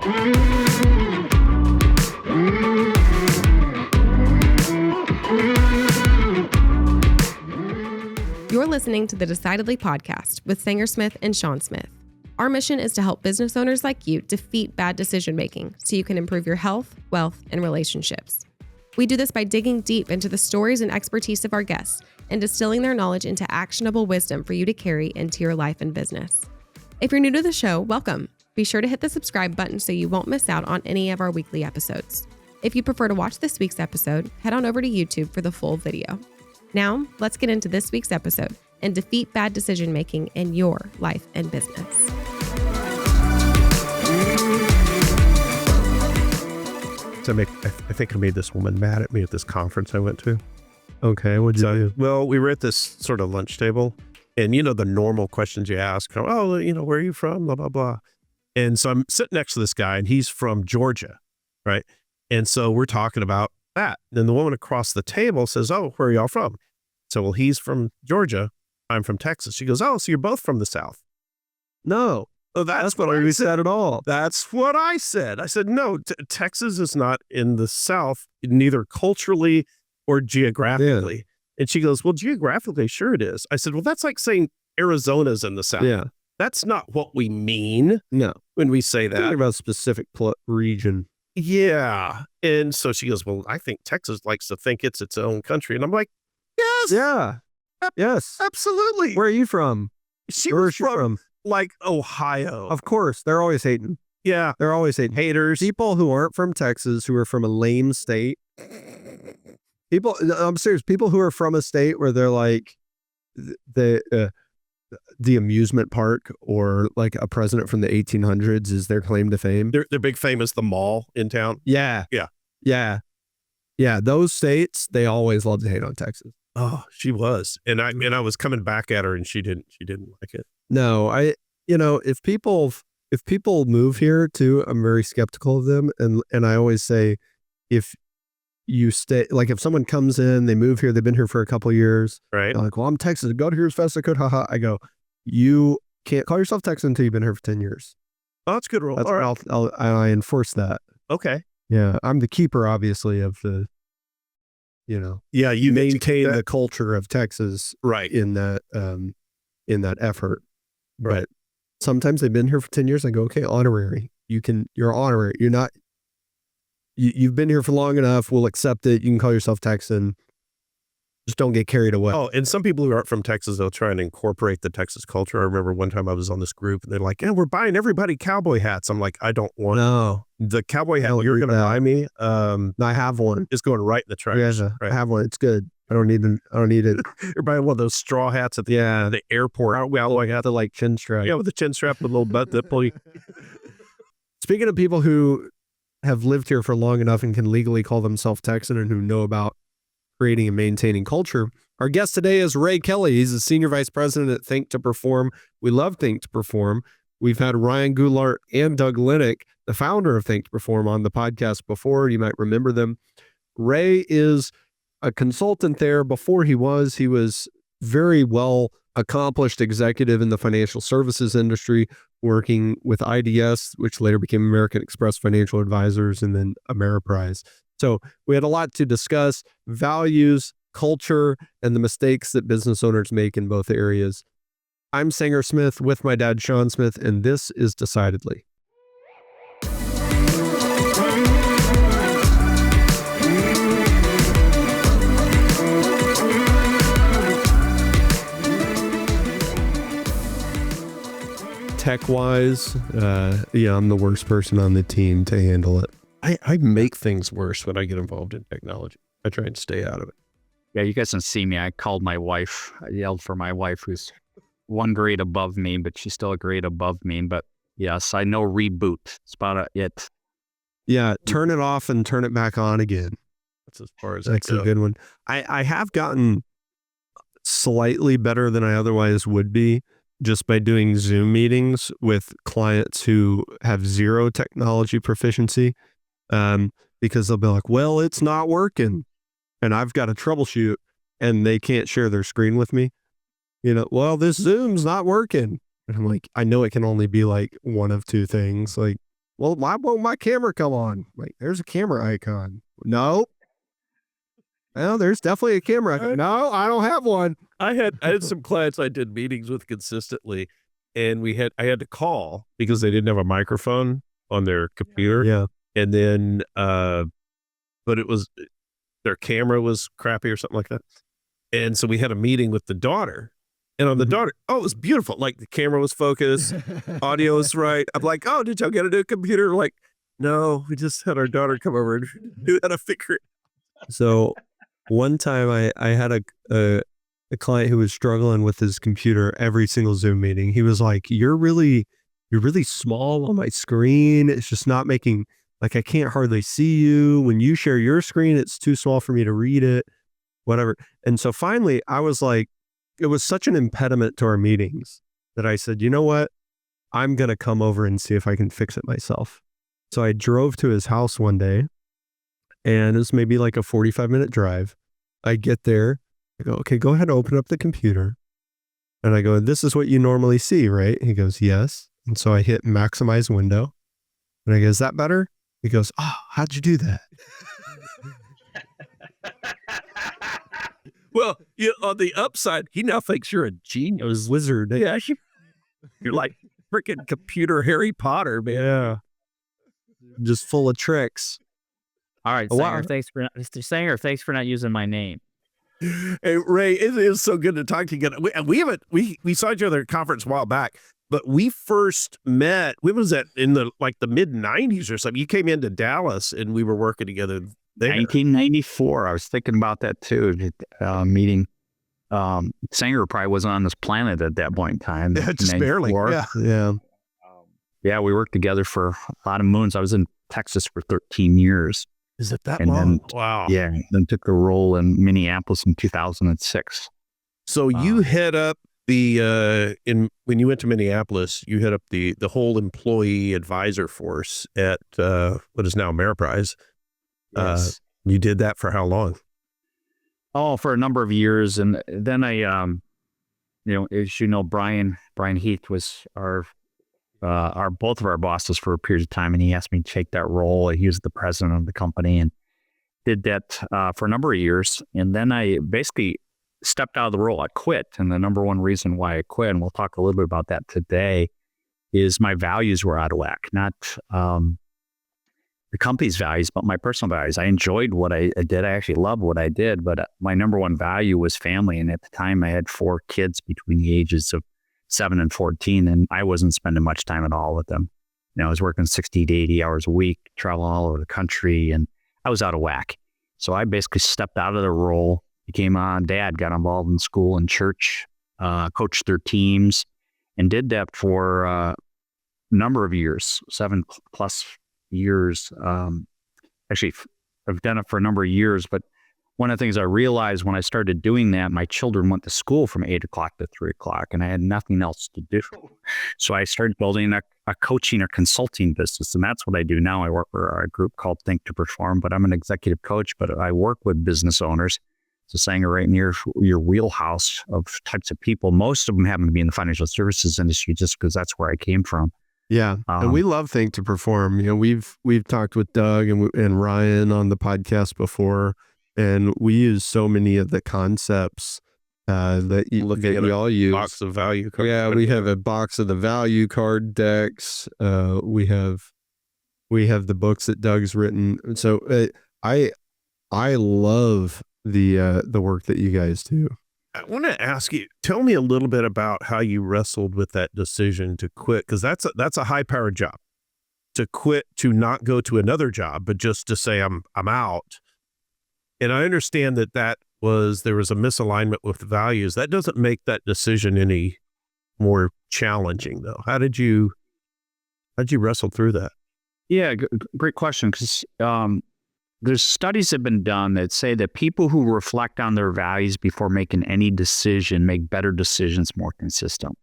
You're listening to the Decidedly podcast with Sanger Smith and Sean Smith. Our mission is to help business owners like you defeat bad decision-making so you can improve your health, wealth, and relationships. We do this by digging deep into the stories and expertise of our guests and distilling their knowledge into actionable wisdom for you to carry into your life and business. If you're new to the show, welcome. Be sure to hit the subscribe button so you won't miss out on any of our weekly episodes. If you prefer to watch this week's episode, head on over to YouTube for the full video. Now, let's get into this week's episode and defeat bad decision-making in your life and business. I think I made this woman mad at me at this conference I went to. Okay, what'd you do? Well, we were at this sort of lunch table, and you know the normal questions you ask, oh, you know, where are you from, blah, blah, blah. And so I'm sitting next to this guy, and he's from Georgia, right? And so we're talking about that. Then the woman across the table says, oh, where are y'all from? So, well, he's from Georgia. I'm from Texas. She goes, oh, so you're both from the South. No. Oh, that's what I said at all. That's what I said. I said, no, Texas is not in the South, neither culturally or geographically. Yeah. And she goes, well, geographically, sure it is. I said, well, that's like saying Arizona's in the South. Yeah. That's not what we mean. No. When we say that. Talking about a specific region. Yeah. And so she goes, well, I think Texas likes to think it's its own country. And I'm like, yes. Yeah. Yes. Absolutely. Where are you from? Where is she from? Like Ohio. Of course. They're always hating. Yeah. They're always hating. Haters. People who aren't from Texas, who are from a lame state. I'm serious. People who are from a state where they're like the amusement park or like a president from the 1800s is their claim to fame. Their big fame is the mall in town. Yeah. Yeah. Yeah. Yeah. Those states, they always love to hate on Texas. Oh, she was. And I was coming back at her and she didn't like it. No, if people move here too, I'm very skeptical of them. And I always say, if you stay, like if someone comes in, they move here, they've been here for a couple of years. Right. They're like, well, I'm Texas. I got here as fast as I could. Haha. I go, you can't call yourself Texan until you've been here for 10 years. Oh, that's a good rule. That's all right. I enforce that. Okay. Yeah. I'm the keeper, obviously, of the, yeah, you maintain the culture of Texas, right, in that effort. Right. But sometimes they've been here for 10 years. I go, okay, honorary. You're honorary. You're not, you've been here for long enough. We'll accept it. You can call yourself Texan. Just don't get carried away. Oh, and some people who aren't from Texas, they'll try and incorporate the Texas culture. I remember one time I was on this group and they're like, yeah, we're buying everybody cowboy hats. I'm like, I don't want the cowboy hat you're going to buy me. I have one. It's going right in the trash. Yeah, right. I have one. It's good. I don't need it. You're buying one of those straw hats at the airport. Aren't we all like the like chin strap? Yeah, with the chin strap, the little butt that pull you. Speaking of people who have lived here for long enough and can legally call themselves Texan and who know about creating and maintaining culture, our guest today is Ray Kelly. He's the Senior Vice President at Think to Perform. We love Think to Perform. We've had Ryan Goulart and Doug Linick, the founder of Think to Perform, on the podcast before. You might remember them. Ray is a consultant there. Before he was very well accomplished executive in the financial services industry, working with IDS, which later became American Express Financial Advisors, and then Ameriprise. So we had a lot to discuss: values, culture, and the mistakes that business owners make in both areas. I'm Sanger Smith with my dad, Sean Smith, and this is Decidedly. Tech-wise, I'm the worst person on the team to handle it. I make things worse when I get involved in technology. I try and stay out of it. Yeah, you guys can see me. I called my wife. I yelled for my wife, who's one grade above me, but she's still a grade above me. But yes, I know reboot. It's about it. Yeah, turn it off and turn it back on again. That's as far as that's a good one. I have gotten slightly better than I otherwise would be just by doing Zoom meetings with clients who have zero technology proficiency. Because they'll be like, well, it's not working and I've got to troubleshoot, and they can't share their screen with me. Well, this Zoom's not working. And I'm like, I know it can only be like one of two things. Like, well, why won't my camera come on? Like, there's a camera icon. No. Well, there's definitely a camera icon. No, I don't have one. I had some clients I did meetings with consistently, and I had to call because they didn't have a microphone on their computer. Yeah. And then, but it was, their camera was crappy or something like that. And so we had a meeting with the daughter, and on the daughter, it was beautiful. Like the camera was focused, audio was right. I'm like, oh, did y'all get a new computer? Like, no, we just had our daughter come over and knew how to figure it. So one time I had a client who was struggling with his computer every single Zoom meeting. He was like, you're really small on my screen. It's just not making, like, I can't hardly see you. When you share your screen, it's too small for me to read it, whatever. And so finally I was like, it was such an impediment to our meetings that I said, you know what? I'm going to come over and see if I can fix it myself. So I drove to his house one day, and it's maybe like a 45-minute drive. I get there. I go, okay, go ahead and open up the computer. And I go, this is what you normally see, right? He goes, yes. And so I hit maximize window. And I go, is that better? He goes, oh, how'd you do that? Well, on the upside, he now thinks you're a genius. Wizard. Yeah, you're like freaking computer Harry Potter, man. Yeah. Just full of tricks. All right, Sanger, Mr. Sanger, thanks for not using my name. Hey, Ray, it is so good to talk to you again. We saw each other at a conference a while back, but we first met, when was that, in the mid 90s or something? You came into Dallas and we were working together there. 1994. I was thinking about that too. Meeting. Sanger probably wasn't on this planet at that point in time. Yeah, just barely. Yeah. Yeah, we worked together for a lot of moons. I was in Texas for 13 years. Is it that And long? then, Wow. Yeah, then took the role in Minneapolis in 2006. So you head up when you went to Minneapolis, you head up the whole employee advisor force at what is now Ameriprise. Yes. You did that for how long? Oh, for a number of years. And then I, as you know, Brian Heath was our both of our bosses for a period of time, and he asked me to take that role. He was the president of the company and did that for a number of years. And then I basically stepped out of the role. I quit. And the number one reason why I quit, and we'll talk a little bit about that today, is my values were out of whack. Not the company's values, but my personal values. I enjoyed what I did. I actually loved what I did, but my number one value was family. And at the time I had 4 kids between the ages of 7 and 14, and I wasn't spending much time at all with them. I was working 60 to 80 hours a week, traveling all over the country, and I was out of whack. So I basically stepped out of the role, became a dad, got involved in school and church, coached their teams, and did that for a number of years, 7+ years. Actually, I've done it for a number of years, but one of the things I realized when I started doing that, my children went to school from 8 o'clock to 3 o'clock, and I had nothing else to do. So I started building a coaching or consulting business, and that's what I do now. I work for a group called Think to Perform, but I'm an executive coach, but I work with business owners. So Sanger, right near your wheelhouse of types of people. Most of them happen to be in the financial services industry just because that's where I came from. Yeah. And we love Think to Perform. We've talked with Doug and Ryan on the podcast before, and we use so many of the concepts that we all use. Box of value card. Yeah, we have a box of the value card decks. We have the books that Doug's written. So I love the work that you guys do. I want to ask you, tell me a little bit about how you wrestled with that decision to quit, because that's a high-powered job. To quit, to not go to another job, but just to say I'm out. And I understand that there was a misalignment with values. That doesn't make that decision any more challenging, though. How'd you wrestle through that? Yeah, great question. Because there's studies that have been done that say that people who reflect on their values before making any decision make better decisions more consistent.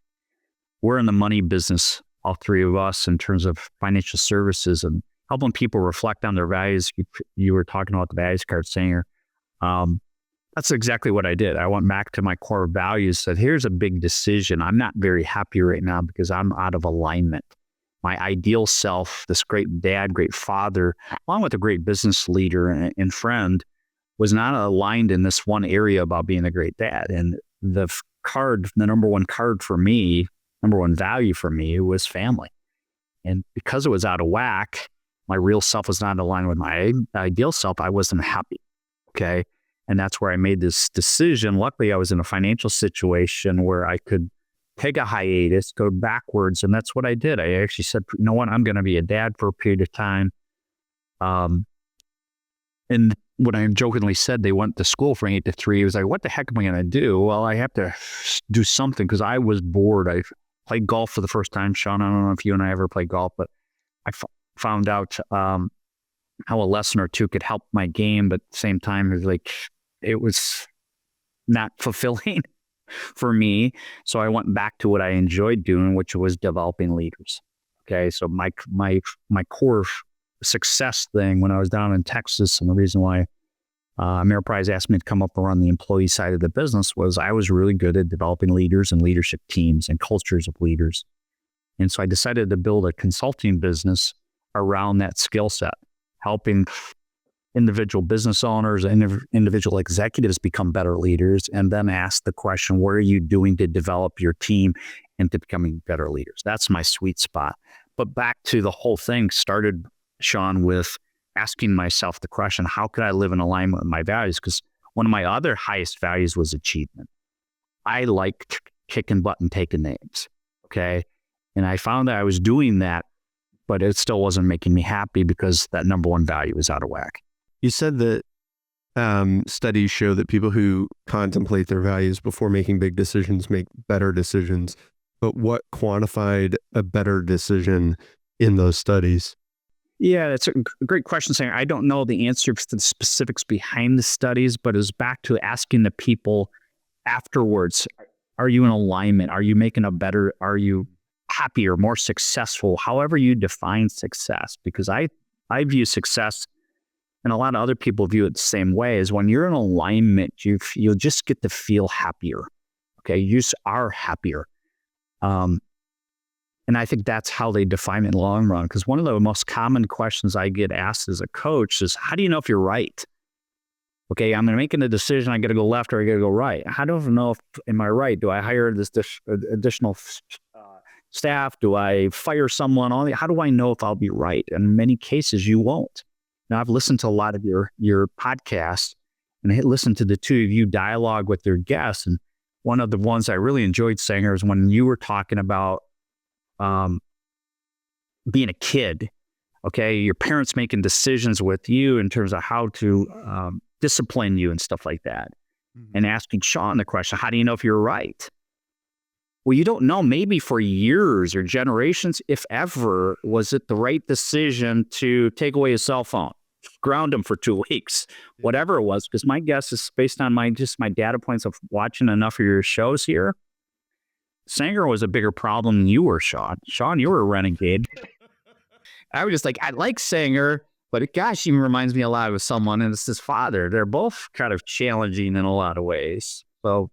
We're in the money business, all three of us, in terms of financial services and helping people reflect on their values. You were talking about the values card, Sanger. That's exactly what I did. I went back to my core values, said, here's a big decision. I'm not very happy right now because I'm out of alignment. my ideal self, this great dad, great father, along with a great business leader and friend, was not aligned in this one area about being a great dad. And the number one card for me, number one value for me was family. And because it was out of whack, my real self was not aligned with my ideal self. I wasn't happy. Okay. And that's where I made this decision. Luckily, I was in a financial situation where I could take a hiatus, go backwards. And that's what I did. I actually said, you know what, I'm going to be a dad for a period of time. And when I jokingly said they went to school from 8 to 3, it was like, what the heck am I going to do? Well, I have to do something because I was bored. I played golf for the first time. Sean, I don't know if you and I ever played golf, but I found out how a lesson or two could help my game. But at the same time, it was not fulfilling for me. So I went back to what I enjoyed doing, which was developing leaders. Okay. So my core success thing when I was down in Texas, and the reason why Ameriprise asked me to come up around the employee side of the business was I was really good at developing leaders and leadership teams and cultures of leaders. And so I decided to build a consulting business around that skill set, helping individual business owners and individual executives become better leaders, and then ask the question, what are you doing to develop your team into becoming better leaders? That's my sweet spot. But back to the whole thing started, Sean, with asking myself the question, how could I live in alignment with my values? Because one of my other highest values was achievement. I liked kicking butt and taking names. Okay. And I found that I was doing that, but it still wasn't making me happy because that number one value is out of whack. You said that studies show that people who contemplate their values before making big decisions make better decisions. But what quantified a better decision in those studies? Yeah, that's a great question, Sanger. I don't know the answer to the specifics behind the studies, but it was back to asking the people afterwards, are you in alignment? Are you are you happier, more successful, however you define success? Because I view success, and a lot of other people view it the same way, is when you're in alignment, you'll just get to feel happier. Okay, you just are happier. And I think that's how they define it in the long run. Because one of the most common questions I get asked as a coach is, how do you know if you're right? Okay, I'm making a decision. I got to go left or I got to go right. How do I know am I right? Do I hire this additional staff? Do I fire someone? How do I know if I'll be right? And in many cases, you won't. Now, I've listened to a lot of your podcasts, and I listened to the two of you dialogue with your guests. And one of the ones I really enjoyed, Sanger, is when you were talking about being a kid. Okay, your parents making decisions with you in terms of how to discipline you and stuff like that. Mm-hmm. And asking Sean the question, how do you know if you're right? Well, you don't know. Maybe for years or generations, if ever, was it the right decision to take away his cell phone, ground him for 2 weeks, whatever it was? Because my guess is based on my data points of watching enough of your shows here. Sanger was a bigger problem than you were, Sean. Sean, you were a renegade. I was just like, I like Sanger, but gosh, he reminds me a lot of someone, and it's his father. They're both kind of challenging in a lot of ways. So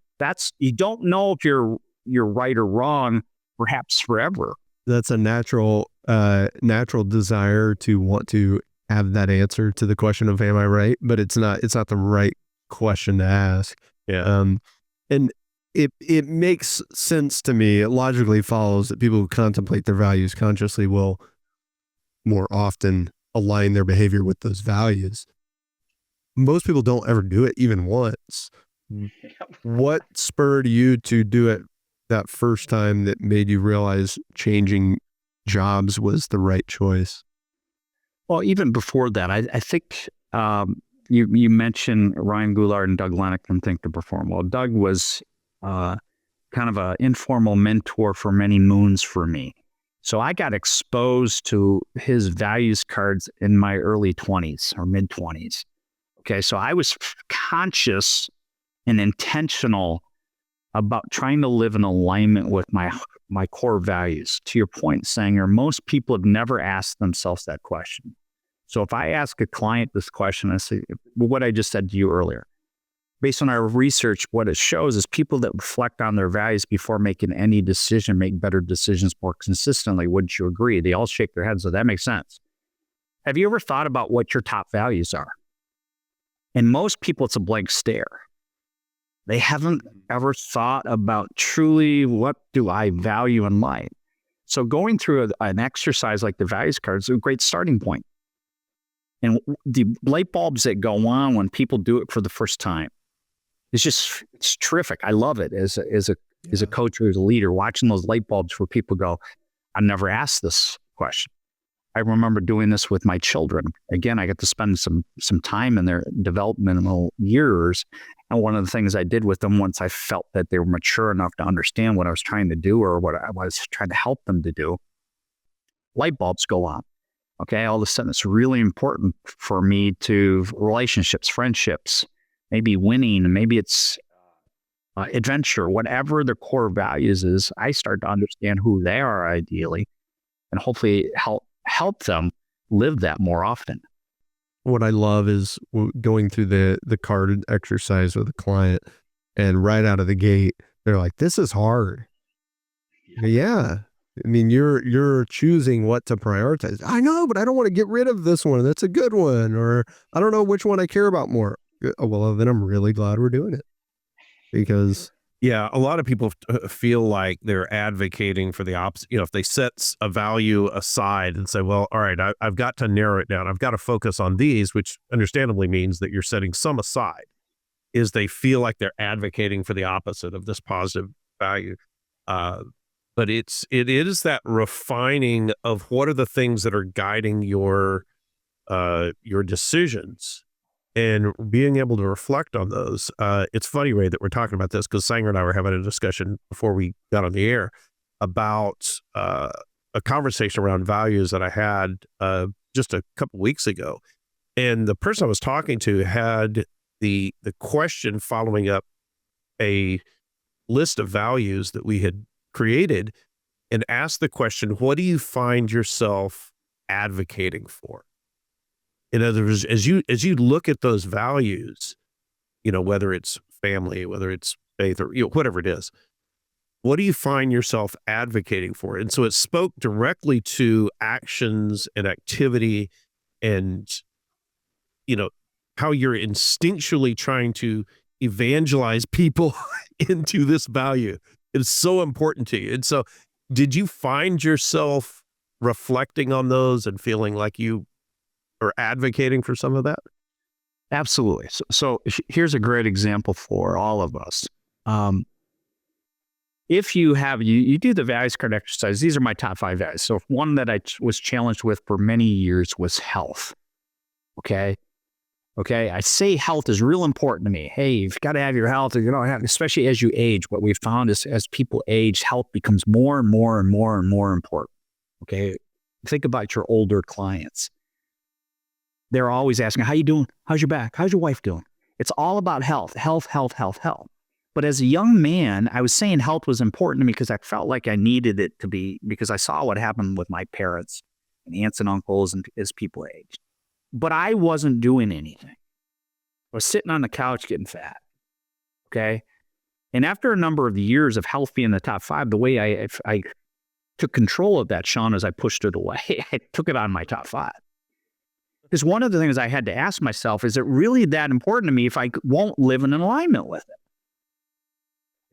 you don't know if you're right or wrong, perhaps forever. That's a natural desire to want to have that answer to the question of am I right? But it's not the right question to ask. Yeah. And it makes sense to me. It logically follows that people who contemplate their values consciously will more often align their behavior with those values. Most people don't ever do it even once. What spurred you to do it that first time that made you realize changing jobs was the right choice? Well, even before that, I think you mentioned Ryan Goulart and Doug Lennox from Think to Perform. Well, Doug was kind of an informal mentor for many moons for me. So I got exposed to his values cards in my early 20s or mid 20s. Okay, so I was conscious and intentional about trying to live in alignment with my core values. To your point, Sanger, most people have never asked themselves that question. So if I ask a client this question, I say what I just said to you earlier, based on our research, what it shows is people that reflect on their values before making any decision make better decisions more consistently. Wouldn't you agree? They all shake their heads, so that makes sense. Have you ever thought about what your top values are? And most people, it's a blank stare. They haven't ever thought about truly what do I value in life. So going through an exercise like the values card is a great starting point. And the light bulbs that go on when people do it for the first time, it's terrific. I love it as a coach or as a leader, watching those light bulbs where people go, I've never asked this question. I remember doing this with my children. Again, I got to spend some time in their developmental years. And one of the things I did with them once I felt that they were mature enough to understand what I was trying to do or what I was trying to help them to do, light bulbs go on. Okay, all of a sudden it's really important for me to relationships, friendships, maybe winning, maybe it's adventure, whatever their core values is. I start to understand who they are ideally and hopefully help them live that more often. What I love is going through the card exercise with a client, and right out of the gate, they're like, this is hard. Yeah. I mean, you're choosing what to prioritize. I know, but I don't want to get rid of this one. That's a good one. Or I don't know which one I care about more. Well, then I'm really glad we're doing it, because Yeah, a lot of people feel like they're advocating for the opposite. If they set a value aside and say, well, all right, I've got to narrow it down. I've got to focus on these, which understandably means that you're setting some aside, is they feel like they're advocating for the opposite of this positive value. But it is that refining of what are the things that are guiding your decisions, and being able to reflect on those. It's funny, Ray, that we're talking about this because Sanger and I were having a discussion before we got on the air about a conversation around values that I had just a couple weeks ago. And the person I was talking to had the question following up a list of values that we had created, and asked the question, what do you find yourself advocating for? In other words, as you look at those values, whether it's family, whether it's faith, or whatever it is, what do you find yourself advocating for? And so it spoke directly to actions and activity, and how you're instinctually trying to evangelize people into this value. It's so important to you. And so, did you find yourself reflecting on those and feeling like you or advocating for some of that? Absolutely. So here's a great example for all of us. If you have, you do the values card exercise, these are my top 5 values. So one that I was challenged with for many years was health. Okay. I say health is real important to me. Hey, you've got to have your health, especially as you age. What we've found is as people age, health becomes more and more and more and more important. Okay. Think about your older clients. They're always asking, how you doing? How's your back? How's your wife doing? It's all about health. But as a young man, I was saying health was important to me because I felt like I needed it to be, because I saw what happened with my parents and aunts and uncles and as people aged. But I wasn't doing anything. I was sitting on the couch getting fat. Okay. And after a number of years of health being the top 5, the way I took control of that, Sean, is I pushed it away. I took it on my top 5. Because one of the things I had to ask myself, is it really that important to me if I won't live in alignment with it?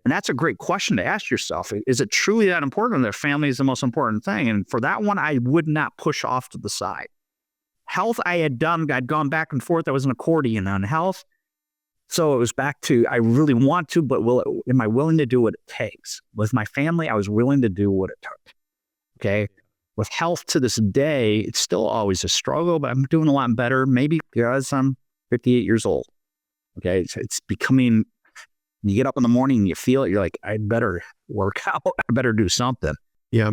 And that's a great question to ask yourself. Is it truly that important? Their family is the most important thing. And for that one, I would not push off to the side. Health, I'd gone back and forth. I was an accordion on health. So it was back to, I really want to, but am I willing to do what it takes? With my family, I was willing to do what it took. Okay. With health to this day, it's still always a struggle, but I'm doing a lot better. Maybe because I'm 58 years old. Okay. It's becoming, you get up in the morning and you feel it. You're like, I'd better work out. I better do something. Yeah.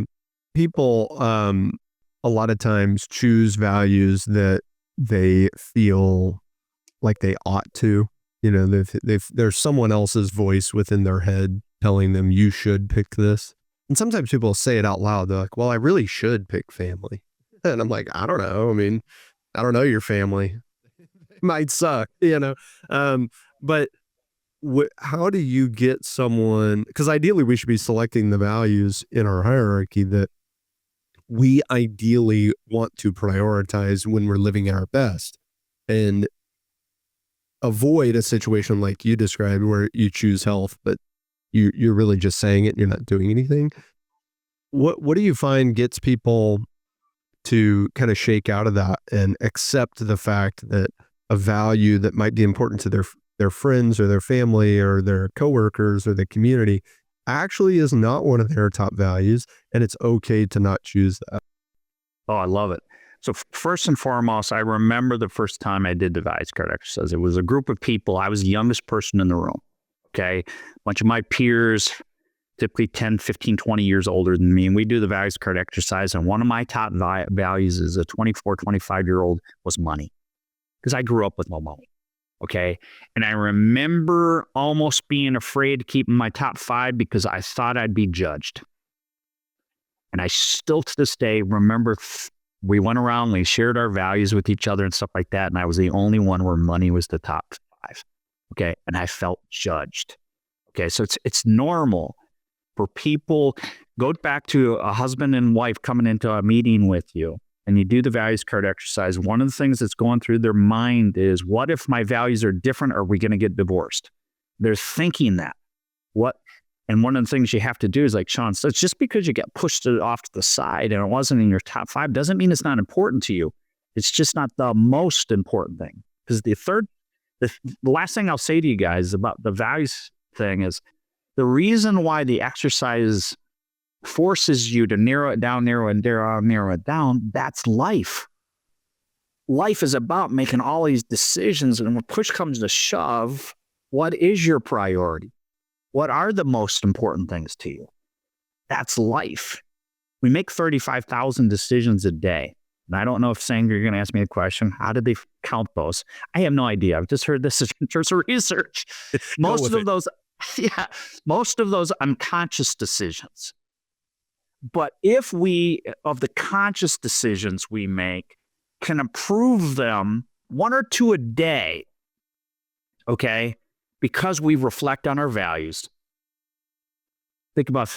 People, a lot of times choose values that they feel like they ought to, there's someone else's voice within their head telling them you should pick this. And sometimes people say it out loud. They're like, well, I really should pick family. And I'm like, I don't know. I mean, I don't know your family. It might suck, but how do you get someone, because ideally we should be selecting the values in our hierarchy that we ideally want to prioritize when we're living at our best, and avoid a situation like you described where you choose health, but you're really just saying it and you're not doing anything. What do you find gets people to kind of shake out of that and accept the fact that a value that might be important to their friends or their family or their coworkers or the community actually is not one of their top values, and it's okay to not choose that? Oh, I love it. So first and foremost, I remember the first time I did the values card exercise. It was a group of people. I was the youngest person in the room. Okay. A bunch of my peers, typically 10, 15, 20 years older than me. And we do the values card exercise. And one of my top values as a 24, 25-year-old was money, because I grew up with no money. Okay. And I remember almost being afraid to keep in my top 5 because I thought I'd be judged. And I still to this day remember we went around, we shared our values with each other and stuff like that. And I was the only one where money was the top 5. Okay. And I felt judged. Okay. So it's normal for people. Go back to a husband and wife coming into a meeting with you and you do the values card exercise. One of the things that's going through their mind is, what if my values are different? Are we going to get divorced? They're thinking that. And one of the things you have to do is, like Sean says, just because you get pushed off to the side and it wasn't in your top 5 doesn't mean it's not important to you. It's just not the most important thing. Because the last thing I'll say to you guys about the values thing is, the reason why the exercise forces you to narrow it down, that's life. Life is about making all these decisions, and when push comes to shove, what is your priority? What are the most important things to you? That's life. We make 35,000 decisions a day. And I don't know if, Sanger, you're going to ask me a question. How did they count those? I have no idea. I've just heard this in terms of research. Most of those unconscious decisions. But if of the conscious decisions we make, can improve them 1 or 2 a day, okay, because we reflect on our values. Think about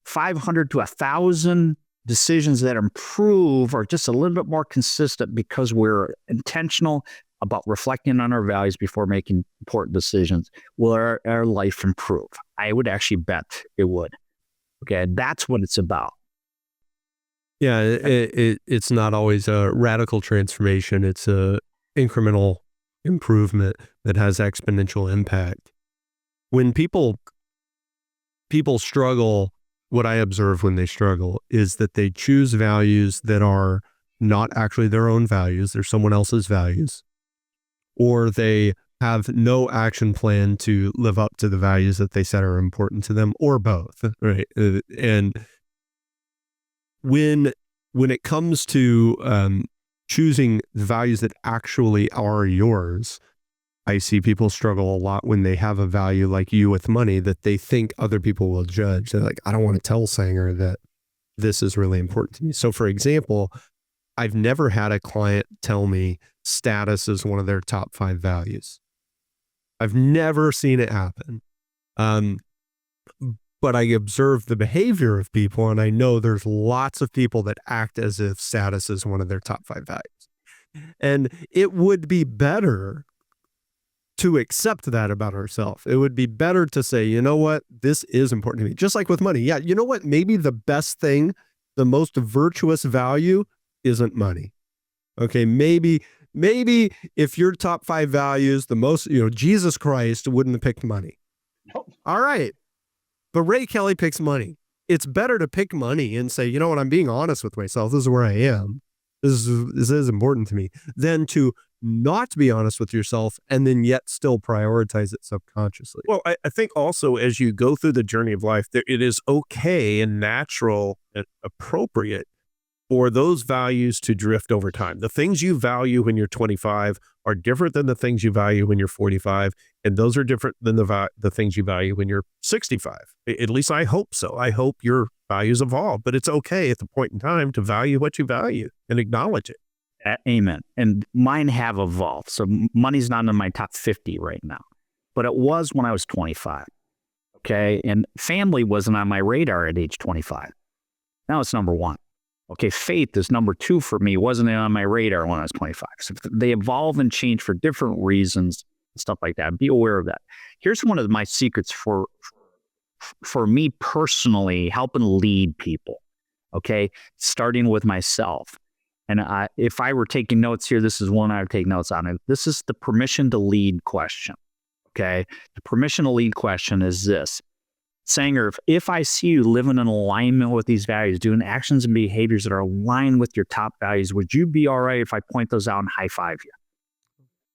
500 to 1,000 decisions that improve or just a little bit more consistent because we're intentional about reflecting on our values before making important decisions. Will our life improve? I would actually bet it would. Okay, that's what it's about. Yeah, it's not always a radical transformation. It's a incremental improvement that has exponential impact. When people struggle, what I observe when they struggle is that they choose values that are not actually their own values, they're someone else's values, or they have no action plan to live up to the values that they said are important to them, or both, right? And when it comes to choosing the values that actually are yours, I see people struggle a lot when they have a value like you with money that they think other people will judge. They're like, I don't want to tell Sanger that this is really important to me. So for example, I've never had a client tell me status is one of their top 5 values. I've never seen it happen. But I observe the behavior of people, and I know there's lots of people that act as if status is one of their top 5 values. And it would be better to accept that about ourselves. It would be better to say, you know what, this is important to me. Just like with money. Yeah, you know what, maybe the best thing, the most virtuous value isn't money. Okay, maybe if your top 5 values, the most, Jesus Christ wouldn't have picked money. Nope. All right. But Ray Kelly picks money. It's better to pick money and say, you know what, I'm being honest with myself. This is where I am. This is important to me, than to not be honest with yourself and then yet still prioritize it subconsciously. Well, I think also as you go through the journey of life, it is okay and natural and appropriate for those values to drift over time. The things you value when you're 25 are different than the things you value when you're 45, and those are different than the things you value when you're 65. At least I hope so. I hope your values evolve, but it's okay at the point in time to value what you value and acknowledge it. Amen. And mine have evolved. So money's not in my top 50 right now. but it was when I was 25. Okay. And family wasn't on my radar at age 25. Now it's number one. Okay. Faith is number two for me. Wasn't on my radar when I was 25. So they evolve and change for different reasons and stuff like that. Be aware of that. Here's one of my secrets for me personally, helping lead people. Okay. Starting with myself. And if I were taking notes here, this is one I would take notes on. This is the permission to lead question. Okay. The permission to lead question is this. Sanger, if I see you living in alignment with these values, doing actions and behaviors that are aligned with your top values, would you be all right if I point those out and high five you?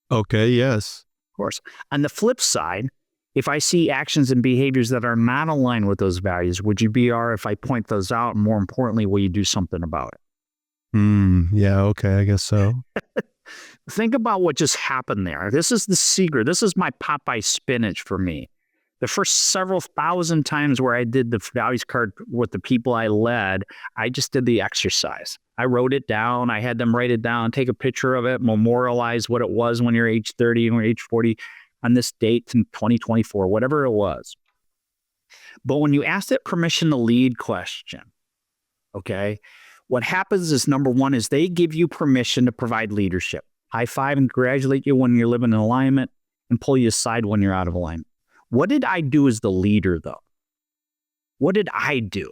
Okay, yes. Of course. On the flip side, if I see actions and behaviors that are not aligned with those values, would you be all right if I point those out? And more importantly, will you do something about it? Yeah, okay, I guess so. Think about what just happened there. This is the secret. This is my Popeye spinach for me. The first several thousand times where I did the values card with the people I led, I just did the exercise. I wrote it down. I had them write it down, take a picture of it, memorialize what it was when you're age 30 and age 40 on this date in 2024, whatever it was. But when you ask that permission to lead question, okay, what happens is, number one, is they give you permission to provide leadership. High five and congratulate you when you're living in alignment and pull you aside when you're out of alignment. What did I do as the leader, though? What did I do?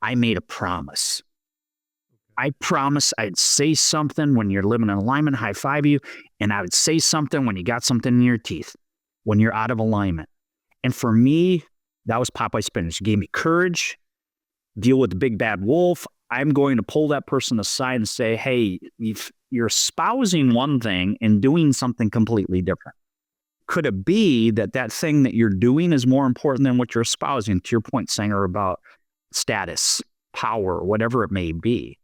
I made a promise. I promised I'd say something when you're living in alignment, high five you, and I would say something when you got something in your teeth, when you're out of alignment. And for me, that was Popeye spinach. It gave me courage, deal with the big bad wolf. I'm going to pull that person aside and say, hey, you're espousing one thing and doing something completely different. Could it be that thing that you're doing is more important than what you're espousing? To your point, Sanger, about status, power, whatever it may be.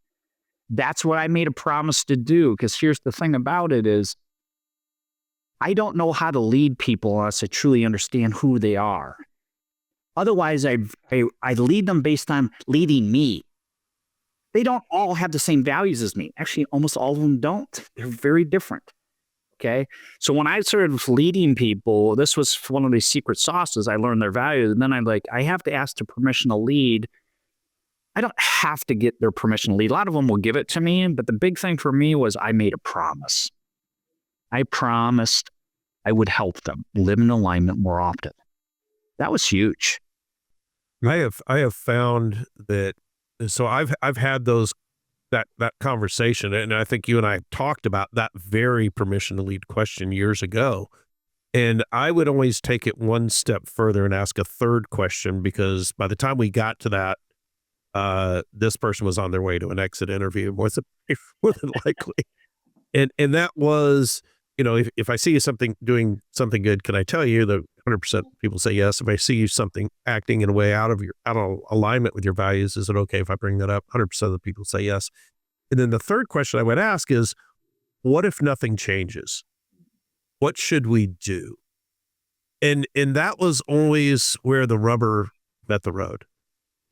That's what I made a promise to do. Because here's the thing about it is, I don't know how to lead people unless I truly understand who they are. Otherwise, I lead them based on leading me. They don't all have the same values as me. Actually, almost all of them don't. They're very different. Okay. So when I started leading people, this was one of the secret sauces. I learned their values. And then I have to ask the permission to lead. I don't have to get their permission to lead. A lot of them will give it to me. But the big thing for me was I made a promise. I promised I would help them live in alignment more often. That was huge. I have found that. So I've had that conversation, and I think you and I talked about that very permission to lead question years ago. And I would always take it one step further and ask a third question, because by the time we got to that, this person was on their way to an exit interview, more than likely. And that was, if I see you doing something good, can I tell you that 100% of people say yes? If I see you acting in a way out of alignment with your values, is it okay if I bring that up? 100% of the people say yes. And then the third question I would ask is, what if nothing changes? What should we do? And that was always where the rubber met the road,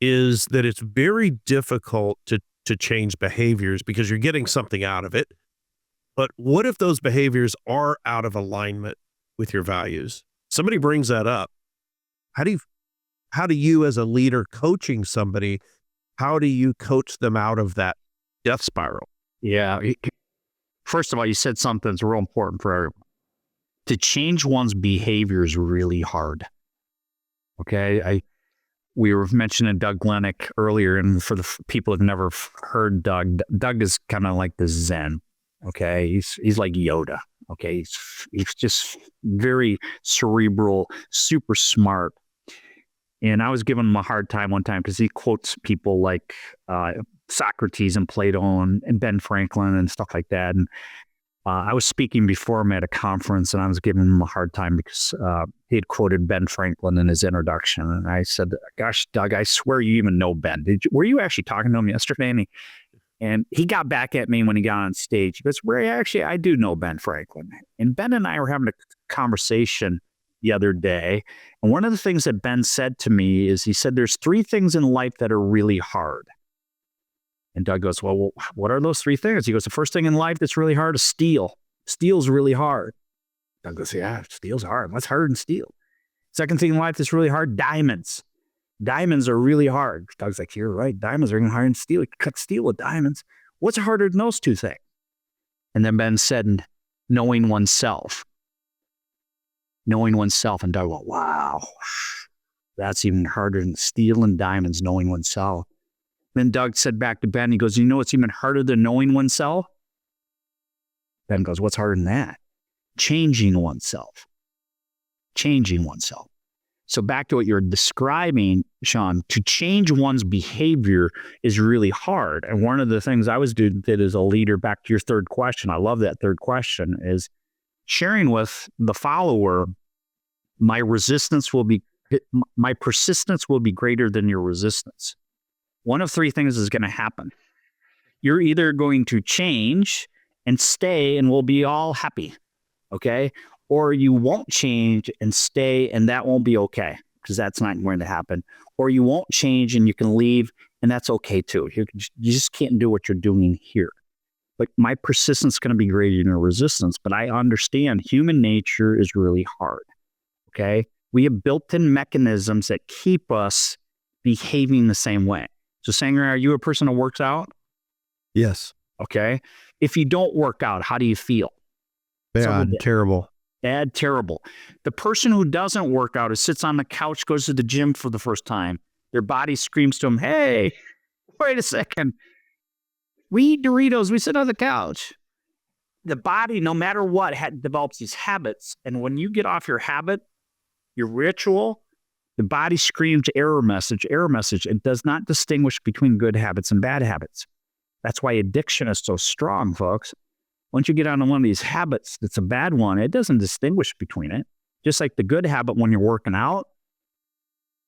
is that it's very difficult to change behaviors because you're getting something out of it. But what if those behaviors are out of alignment with your values? Somebody brings that up. How do you as a leader coaching somebody, how do you coach them out of that death spiral? Yeah. First of all, you said something that's real important for everyone. To change one's behavior is really hard. Okay. We were mentioning Doug Lennox earlier, and for the people who've never heard Doug is kind of like the Zen. Okay. He's like Yoda. Okay. He's just very cerebral, super smart. And I was giving him a hard time one time because he quotes people like Socrates and Plato and Ben Franklin and stuff like that. And I was speaking before him at a conference, and I was giving him a hard time because he had quoted Ben Franklin in his introduction. And I said, gosh, Doug, I swear you even know Ben. Were you actually talking to him yesterday? And he got back at me when he got on stage. He goes, I do know Ben Franklin. And Ben and I were having a conversation the other day. And one of the things that Ben said to me is, he said, there's 3 things in life that are really hard. And Doug goes, well, what are those 3 things? He goes, the first thing in life that's really hard is steal. Steal's really hard. Doug goes, yeah, steel's hard. What's harder than steel? Second thing in life that's really hard, diamonds. Diamonds are really hard. Doug's like, you're right. Diamonds are even harder than steel. You cut steel with diamonds. What's harder than those two things? And then Ben said, knowing oneself. Knowing oneself. And Doug went, wow, that's even harder than steel and diamonds, knowing oneself. Then Doug said back to Ben, he goes, you know what's even harder than knowing oneself? Ben goes, what's harder than that? Changing oneself. Changing oneself. So back to what you're describing, Sean, to change one's behavior is really hard. And one of the things I did as a leader, back to your third question, I love that third question, is sharing with the follower, my persistence will be greater than your resistance. One of three things is going to happen. You're either going to change and stay and we'll be all happy, okay? Or you won't change and stay and that won't be okay, because that's not going to happen. Or you won't change and you can leave and that's okay too. You just can't do what you're doing here. But my persistence is going to be greater than your resistance. But I understand human nature is really hard, okay? We have built-in mechanisms that keep us behaving the same way. So Sanger, are you a person who works out? Yes. Okay. If you don't work out, how do you feel? Bad, terrible. Bad, terrible. The person who doesn't work out, who sits on the couch, goes to the gym for the first time, their body screams to them, hey, wait a second. We eat Doritos, we sit on the couch. The body, no matter what, develops these habits. And when you get off your habit, your ritual, the body screams error message, error message. It does not distinguish between good habits and bad habits. That's why addiction is so strong, folks. Once you get on one of these habits that's a bad one, it doesn't distinguish between it. Just like the good habit when you're working out.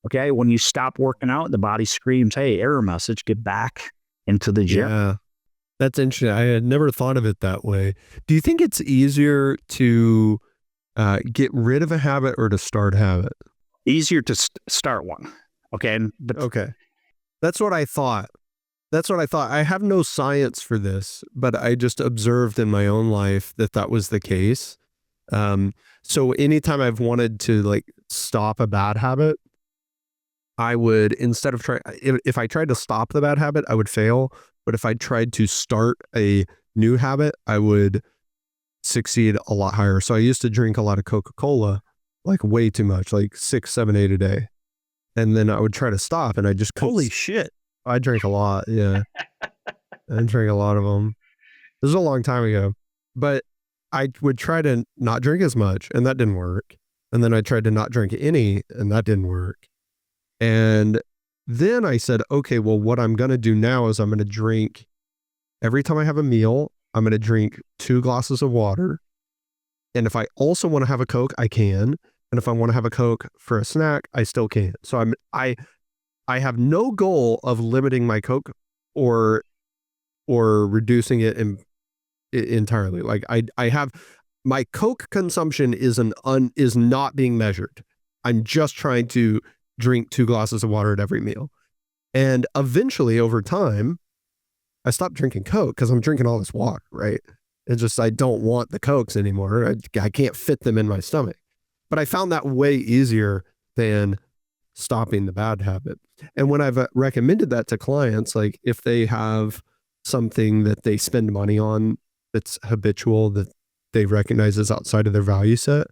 Okay, when you stop working out, the body screams, hey, error message, get back into the gym. Yeah, that's interesting. I had never thought of it that way. Do you think it's easier to get rid of a habit or to start a habit? Easier to start one. Okay. Okay. That's what I thought. I have no science for this, but I just observed in my own life that was the case. So anytime I've wanted to stop a bad habit, I would, instead of if I tried to stop the bad habit, I would fail. But if I tried to start a new habit, I would succeed a lot higher. So I used to drink a lot of Coca-Cola, way too much, 6, 7, 8 a day. And then I would try to stop and I just couldn't. Holy shit. I drank a lot. Yeah. I drank a lot of them. This was a long time ago, but I would try to not drink as much and that didn't work. And then I tried to not drink any and that didn't work. And then I said, okay, well, what I'm going to do now is I'm going to drink every time I have a meal. I'm going to drink 2 glasses of water. And if I also want to have a Coke, I can. And if I want to have a Coke for a snack, I still can. So I have no goal of limiting my Coke or reducing it entirely. I have my Coke consumption is not being measured. I'm just trying to drink 2 glasses of water at every meal. And eventually over time, I stopped drinking Coke because I'm drinking all this water, right? It's just, I don't want the Cokes anymore. I can't fit them in my stomach. But I found that way easier than stopping the bad habit. And when I've recommended that to clients, if they have something that they spend money on that's habitual, that they recognize as outside of their value set,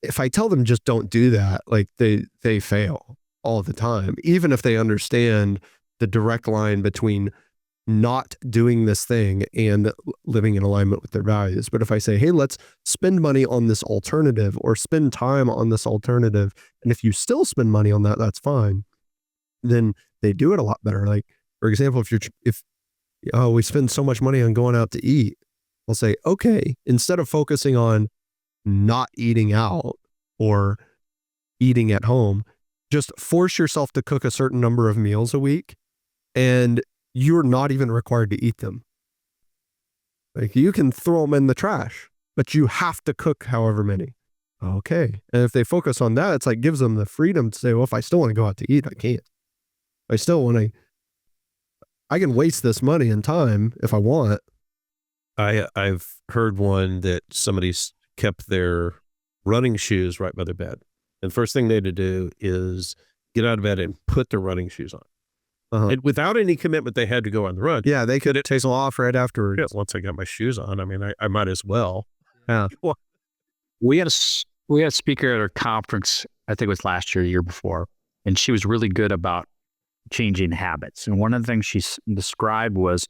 if I tell them just don't do that, they fail all the time, even if they understand the direct line between not doing this thing and living in alignment with their values. But if I say, hey, let's spend money on this alternative or spend time on this alternative, and if you still spend money on that, that's fine, then they do it a lot better. For example, if we spend so much money on going out to eat, I'll say, okay, instead of focusing on not eating out or eating at home, just force yourself to cook a certain number of meals a week, and you're not even required to eat them. You can throw them in the trash, but you have to cook however many. Okay. And if they focus on that, it's gives them the freedom to say, well, if I still want to go out to eat, I can't. I can waste this money and time if I want. I've heard one that somebody's kept their running shoes right by their bed. And first thing they had to do is get out of bed and put their running shoes on. And without any commitment, they had to go on the run. Yeah, they could take them off right afterwards. Yeah, once I got my shoes on, I mean, I might as well. Yeah. We had a speaker at our conference, I think it was last year, year before, and she was really good about changing habits. And one of the things she described was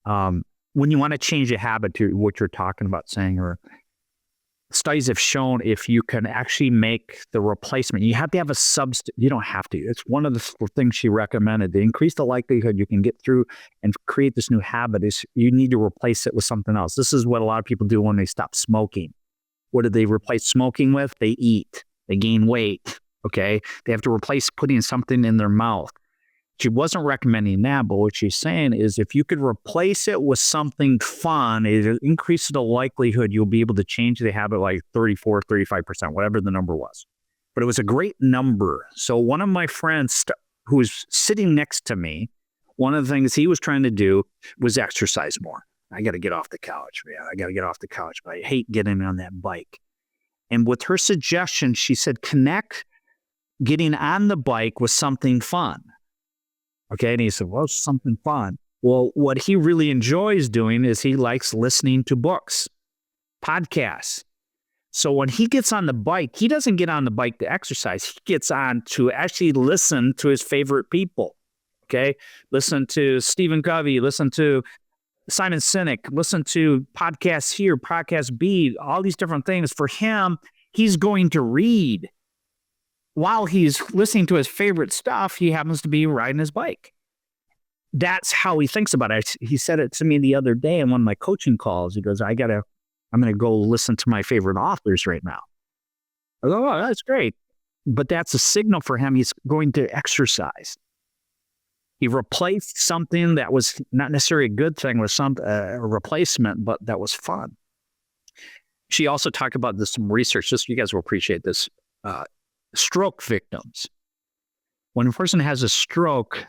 when you want to change a habit to what you're talking about saying, or studies have shown if you can actually make the replacement, you have to have a substitute. You don't have to. It's one of the things she recommended. To increase the likelihood you can get through and create this new habit is you need to replace it with something else. This is what a lot of people do when they stop smoking. What do they replace smoking with? They eat. They gain weight. Okay? They have to replace putting something in their mouth. She wasn't recommending that, but what she's saying is if you could replace it with something fun, it increases the likelihood you'll be able to change the habit like 34, 35%, whatever the number was. But it was a great number. So one of my friends who was sitting next to me, one of the things he was trying to do was exercise more. I got to get off the couch. Yeah, I got to get off the couch, but I hate getting on that bike. And with her suggestion, she said, connect getting on the bike with something fun. Okay, and he said, well, something fun. Well, what he really enjoys doing is he likes listening to books, podcasts. So when he gets on the bike, he doesn't get on the bike to exercise. He gets on to actually listen to his favorite people, okay? Listen to Stephen Covey, listen to Simon Sinek, listen to podcasts here, podcast B, all these different things. For him, he's going to read. While he's listening to his favorite stuff, he happens to be riding his bike. That's how he thinks about it. He said it to me the other day in one of my coaching calls. He goes, I'm going to go listen to my favorite authors right now. I go, oh, that's great. But that's a signal for him. He's going to exercise. He replaced something that was not necessarily a good thing with a replacement, but that was fun. She also talked about this, some research. You guys will appreciate this. Stroke victims. When a person has a stroke,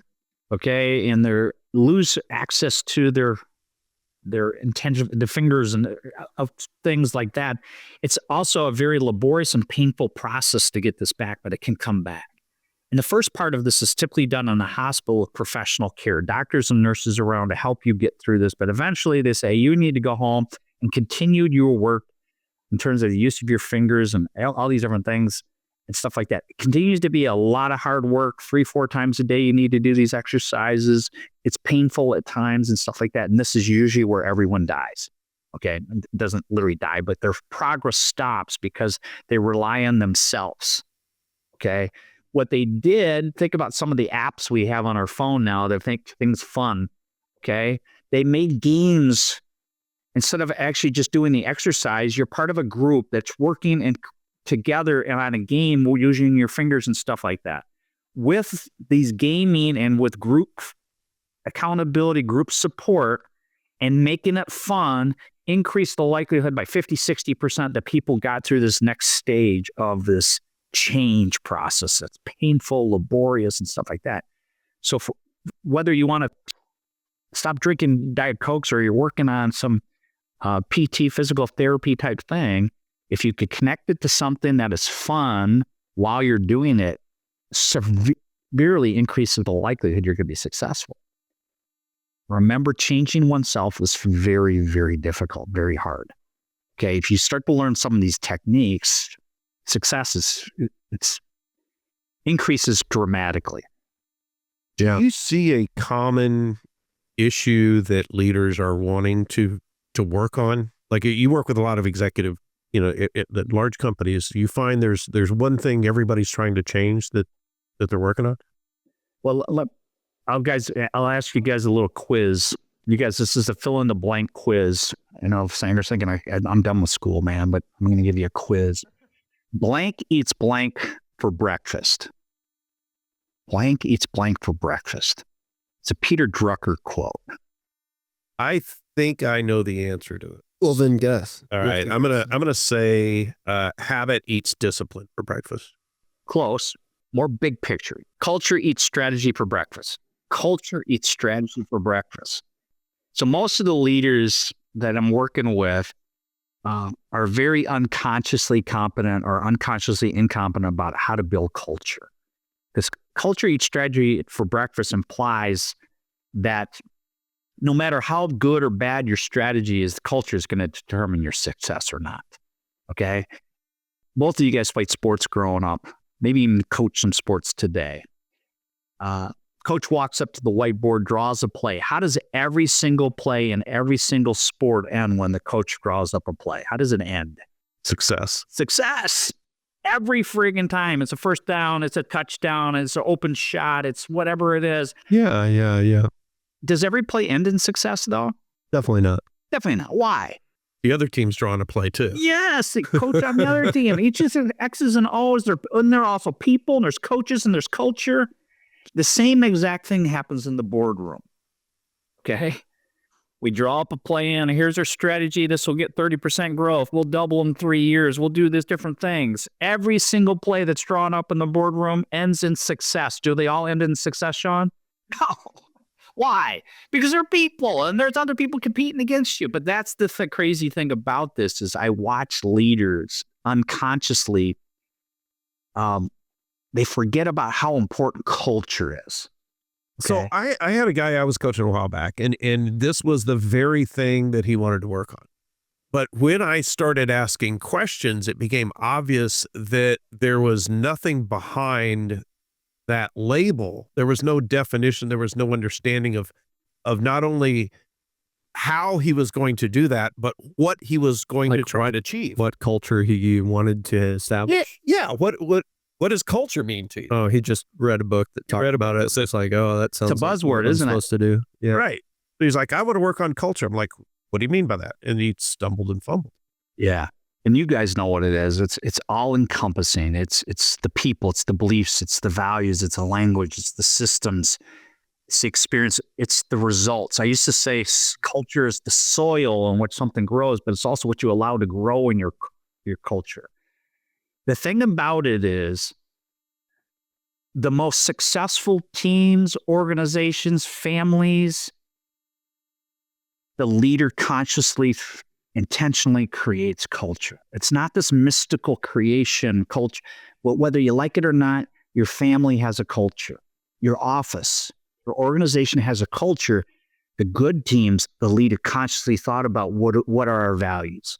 okay, and they lose access to their intention, the fingers and of things like that, it's also a very laborious and painful process to get this back, but it can come back. And the first part of this is typically done in a hospital with professional care, doctors and nurses around to help you get through this. But eventually they say you need to go home and continue your work in terms of the use of your fingers and all these different things and stuff like that. It continues to be a lot of hard work. 3-4 times a day you need to do these exercises. It's painful at times and stuff like that. And this is usually where everyone dies. Okay, it doesn't literally die, but their progress stops because they rely on themselves. Okay, what they did, think about some of the apps we have on our phone now that make things fun. Okay, they made games. Instead of actually just doing the exercise, you're part of a group that's working and together and on a game using your fingers and stuff like that. With these gaming and with group accountability, group support, and making it fun, increase the likelihood by 50-60% that people got through this next stage of this change process. That's painful, laborious, and stuff like that. So whether you want to stop drinking Diet Cokes or you're working on some PT, physical therapy type thing, if you could connect it to something that is fun while you're doing it, severely increases the likelihood you're going to be successful. Remember, changing oneself is very, very difficult, very hard. Okay, if you start to learn some of these techniques, success increases dramatically. Yeah. Do you see a common issue that leaders are wanting to work on? Like you work with a lot of executive, at large companies. You find there's one thing everybody's trying to change that they're working on? Well, I'll ask you guys a little quiz. You guys, this is a fill in the blank quiz. I know Sanger's thinking I'm done with school, man, but I'm going to give you a quiz. Blank eats blank for breakfast. Blank eats blank for breakfast. It's a Peter Drucker quote. I think I know the answer to it. Well, then guess. All right, I'm gonna say habit eats discipline for breakfast. Close. More big picture. Culture eats strategy for breakfast. Culture eats strategy for breakfast. So most of the leaders that I'm working with are very unconsciously competent or unconsciously incompetent about how to build culture. Because culture eats strategy for breakfast implies that no matter how good or bad your strategy is, the culture is going to determine your success or not. Okay? Both of you guys played sports growing up, maybe even coach some sports today. Coach walks up to the whiteboard, draws a play. How does every single play in every single sport end when the coach draws up a play? How does it end? Success. Success. Every friggin' time. It's a first down, it's a touchdown, it's an open shot, it's whatever it is. Yeah. Does every play end in success, though? Definitely not. Definitely not. Why? The other team's drawing a play too. Yes, the coach on the other team. Each is X's and O's. And there are also people, and there's coaches, and there's culture. The same exact thing happens in the boardroom. Okay? We draw up a plan. Here's our strategy. This will get 30% growth. We'll double in 3 years. We'll do these different things. Every single play that's drawn up in the boardroom ends in success. Do they all end in success, Sean? No. Why? Because they're people and there's other people competing against you. But that's the crazy thing about this is I watch leaders unconsciously, they forget about how important culture is. So I had a guy I was coaching a while back, and this was the very thing that he wanted to work on. But when I started asking questions, it became obvious that there was nothing behind that label. There was no definition. There was no understanding of not only how he was going to do that, but what he was going to try to achieve. What culture he wanted to establish. Yeah. What does culture mean to you? Oh, he just read a book that talked about it. So it's like, oh, that sounds it's a buzzword, like what I'm isn't it? supposed to do. Yeah. Right. So he's like, I want to work on culture. I'm like, what do you mean by that? And he stumbled and fumbled. Yeah. And you guys know what it is. It's all encompassing. It's the people, it's the beliefs, it's the values, it's the language, it's the systems, it's the experience, it's the results. I used to say culture is the soil in which something grows, but it's also what you allow to grow in your culture. The thing about it is the most successful teams, organizations, families, the leader consciously, intentionally creates culture. It's not this mystical creation culture. Well, whether you like it or not, your family has a culture. Your office, your organization has a culture. The good teams, the leader consciously thought about what are our values?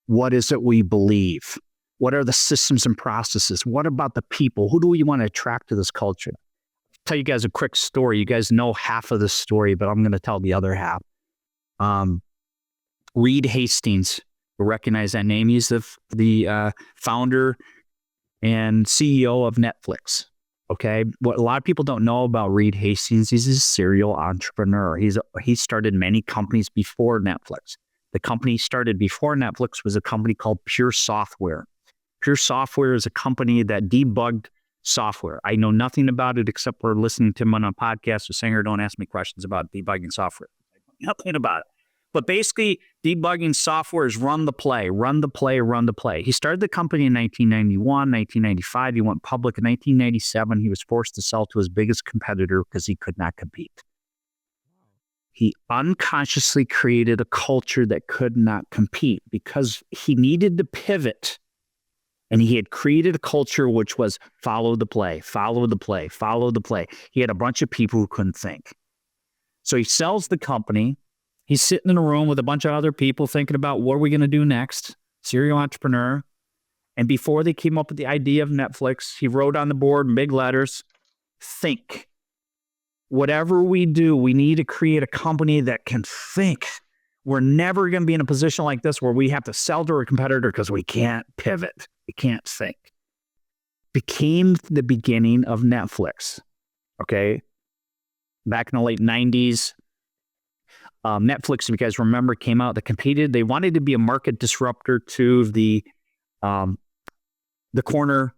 What is it we believe? What are the systems and processes? What about the people? Who do we want to attract to this culture? I'll tell you guys a quick story. You guys know half of the story, but I'm going to tell the other half. Reed Hastings, you recognize that name. He's the founder and CEO of Netflix. Okay, what a lot of people don't know about Reed Hastings, he's a serial entrepreneur. He started many companies before Netflix. The company he started before Netflix was a company called Pure Software. Pure Software is a company that debugged software. I know nothing about it except for listening to him on a podcast. So Sanger, don't ask me questions about debugging software. Nothing about it. But basically, debugging software is run the play. He started the company in 1991, 1995. He went public in 1997. He was forced to sell to his biggest competitor because he could not compete. He unconsciously created a culture that could not compete because he needed to pivot. And he had created a culture which was follow the play. He had a bunch of people who couldn't think. So he sells the company. He's sitting in a room with a bunch of other people thinking about what are we going to do next? Serial entrepreneur. And before they came up with the idea of Netflix, he wrote on the board in big letters, think. Whatever we do, we need to create a company that can think. We're never going to be in a position like this where we have to sell to a competitor because we can't pivot. We can't think. Became the beginning of Netflix. Okay. Back in the late 90s, Netflix, if you guys remember, came out that competed. They wanted to be a market disruptor to the corner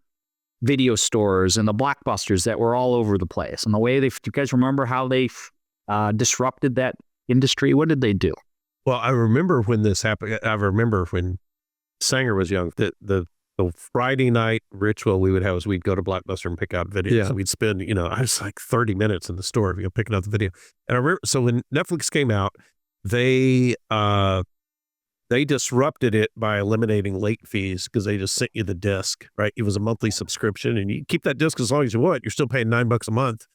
video stores and the blockbusters that were all over the place. And the way you guys remember how they disrupted that industry? What did they do? Well, I remember when this happened. I remember when Sanger was young, the Friday night ritual we would have is we'd go to Blockbuster and pick out videos. Yeah. And we'd spend, I was like 30 minutes in the store, picking out the video. And I remember, so when Netflix came out, they They disrupted it by eliminating late fees because they just sent you the disc, right? It was a monthly subscription, and you keep that disc as long as you want. You're still paying $9 a month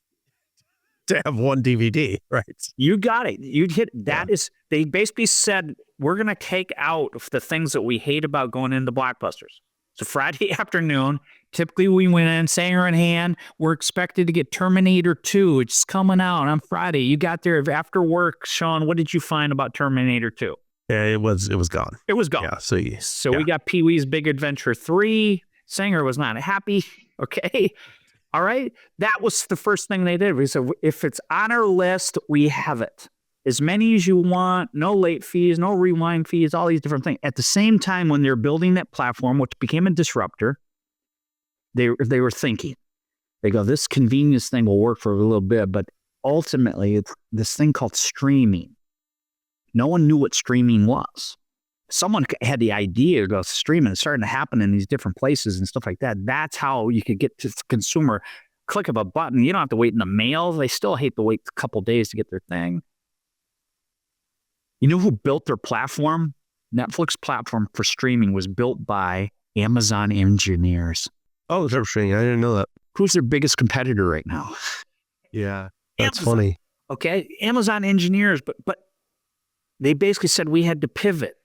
to have one DVD, right? You got it. You hit that. They basically said, we're going to take out the things that we hate about going into blockbusters. So Friday afternoon, typically we went in, Sanger in hand. We're expected to get Terminator 2. It's coming out on Friday. You got there after work. Sean, what did you find about Terminator 2? Yeah, it was gone. It was gone. Yeah, so we got Pee-wee's Big Adventure 3. Sanger was not happy. Okay. All right. That was the first thing they did. We said, if it's on our list, we have it. As many as you want, no late fees, no rewind fees, all these different things. At the same time, when they're building that platform, which became a disruptor, they were thinking, they go, this convenience thing will work for a little bit, but ultimately it's this thing called streaming. No one knew what streaming was. Someone had the idea to go streaming. It's starting to happen in these different places and stuff like that. That's how you could get to the consumer. Click of a button. You don't have to wait in the mail. They still hate to wait a couple days to get their thing. You know who built their platform? Netflix platform for streaming was built by Amazon engineers. Oh, it's interesting. I didn't know that. Who's their biggest competitor right now? Yeah, that's Amazon. funny. Okay, Amazon engineers, but they basically said we had to pivot.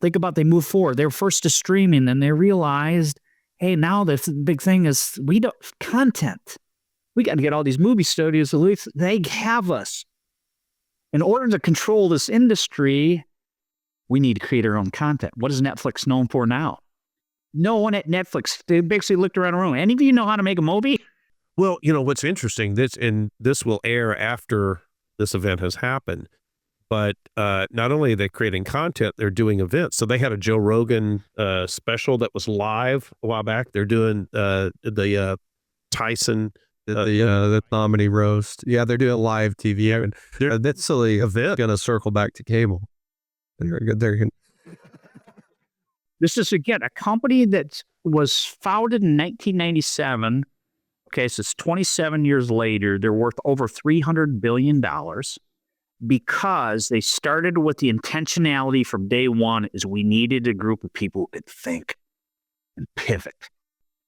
Think about they moved forward. They were first to streaming, and they realized, hey, now the big thing is content. We got to get all these movie studios. They have us. In order to control this industry, we need to create our own content. What is Netflix known for now? No one at Netflix, they basically looked around the room. Any of you know how to make a movie? Well, what's interesting, this will air after this event has happened, but not only are they creating content, they're doing events. So they had a Joe Rogan special that was live a while back. They're doing the Tyson the comedy roast. Yeah, they're doing live TV. I mean, that's silly event. Going to circle back to cable. This is, again, a company that was founded in 1997. Okay, so it's 27 years later. They're worth over $300 billion because they started with the intentionality from day one is we needed a group of people who could think and pivot.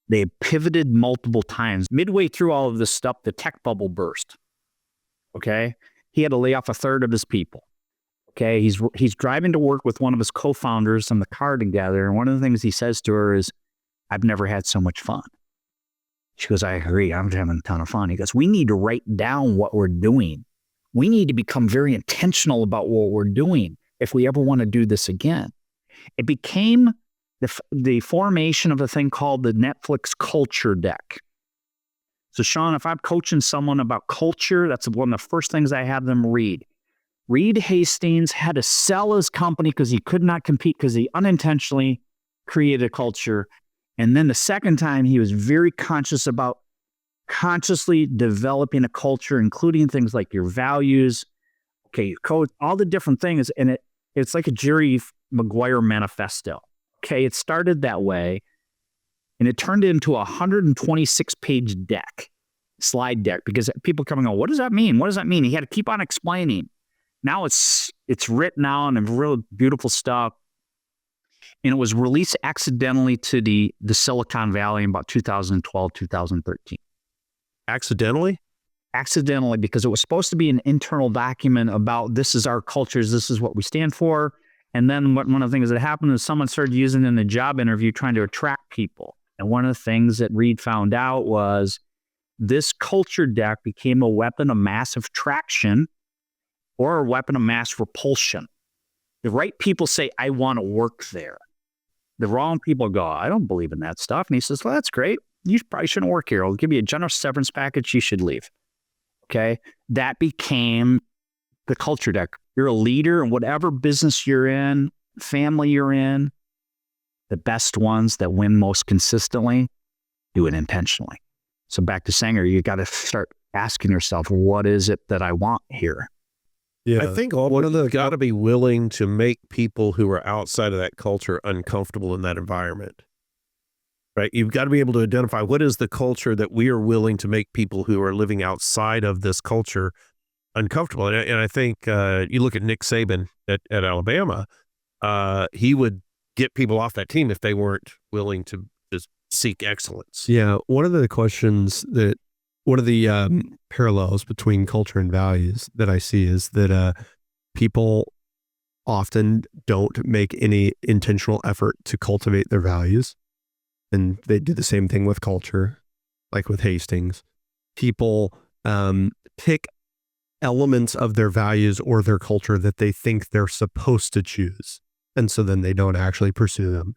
They pivoted multiple times. Midway through all of this stuff, the tech bubble burst. Okay? He had to lay off a third of his people. Okay? He's driving to work with one of his co-founders in the car together, and one of the things he says to her is, I've never had so much fun. She goes, I agree. I'm having a ton of fun. He goes, we need to write down what we're doing. We need to become very intentional about what we're doing if we ever want to do this again. It became the formation of a thing called the Netflix culture deck. So Sean, if I'm coaching someone about culture, that's one of the first things I have them read. Reed Hastings had to sell his company because he could not compete because he unintentionally created a culture. And then the second time, he was very conscious about consciously developing a culture, including things like your values, okay, your code, all the different things. And it's like a Jerry Maguire manifesto. Okay, it started that way, and it turned into a 126-page slide deck, because people come and go, what does that mean? What does that mean? He had to keep on explaining. Now it's written out and real beautiful stuff. And it was released accidentally to the Silicon Valley in about 2012, 2013. accidentally? Accidentally, because it was supposed to be an internal document about this is our cultures, this is what we stand for. And then one of the things that happened is someone started using it in a job interview trying to attract people. And one of the things that Reed found out was this culture deck became a weapon of mass attraction or a weapon of mass repulsion. The right people say, I want to work there. The wrong people go, I don't believe in that stuff. And he says, well, that's great. You probably shouldn't work here. I'll give you a generous severance package. You should leave. Okay. That became the culture deck. You're a leader in whatever business you're in, family you're in, the best ones that win most consistently, do it intentionally. So back to Sanger, you got to start asking yourself, what is it that I want here? Yeah, I think you got to be willing to make people who are outside of that culture uncomfortable in that environment, right? You've got to be able to identify what is the culture that we are willing to make people who are living outside of this culture uncomfortable. And I think you look at Nick Saban at Alabama, he would get people off that team if they weren't willing to just seek excellence. Yeah. One of the parallels between culture and values that I see is that people often don't make any intentional effort to cultivate their values. And they do the same thing with culture, like with Hastings. People pick elements of their values or their culture that they think they're supposed to choose. And so then they don't actually pursue them.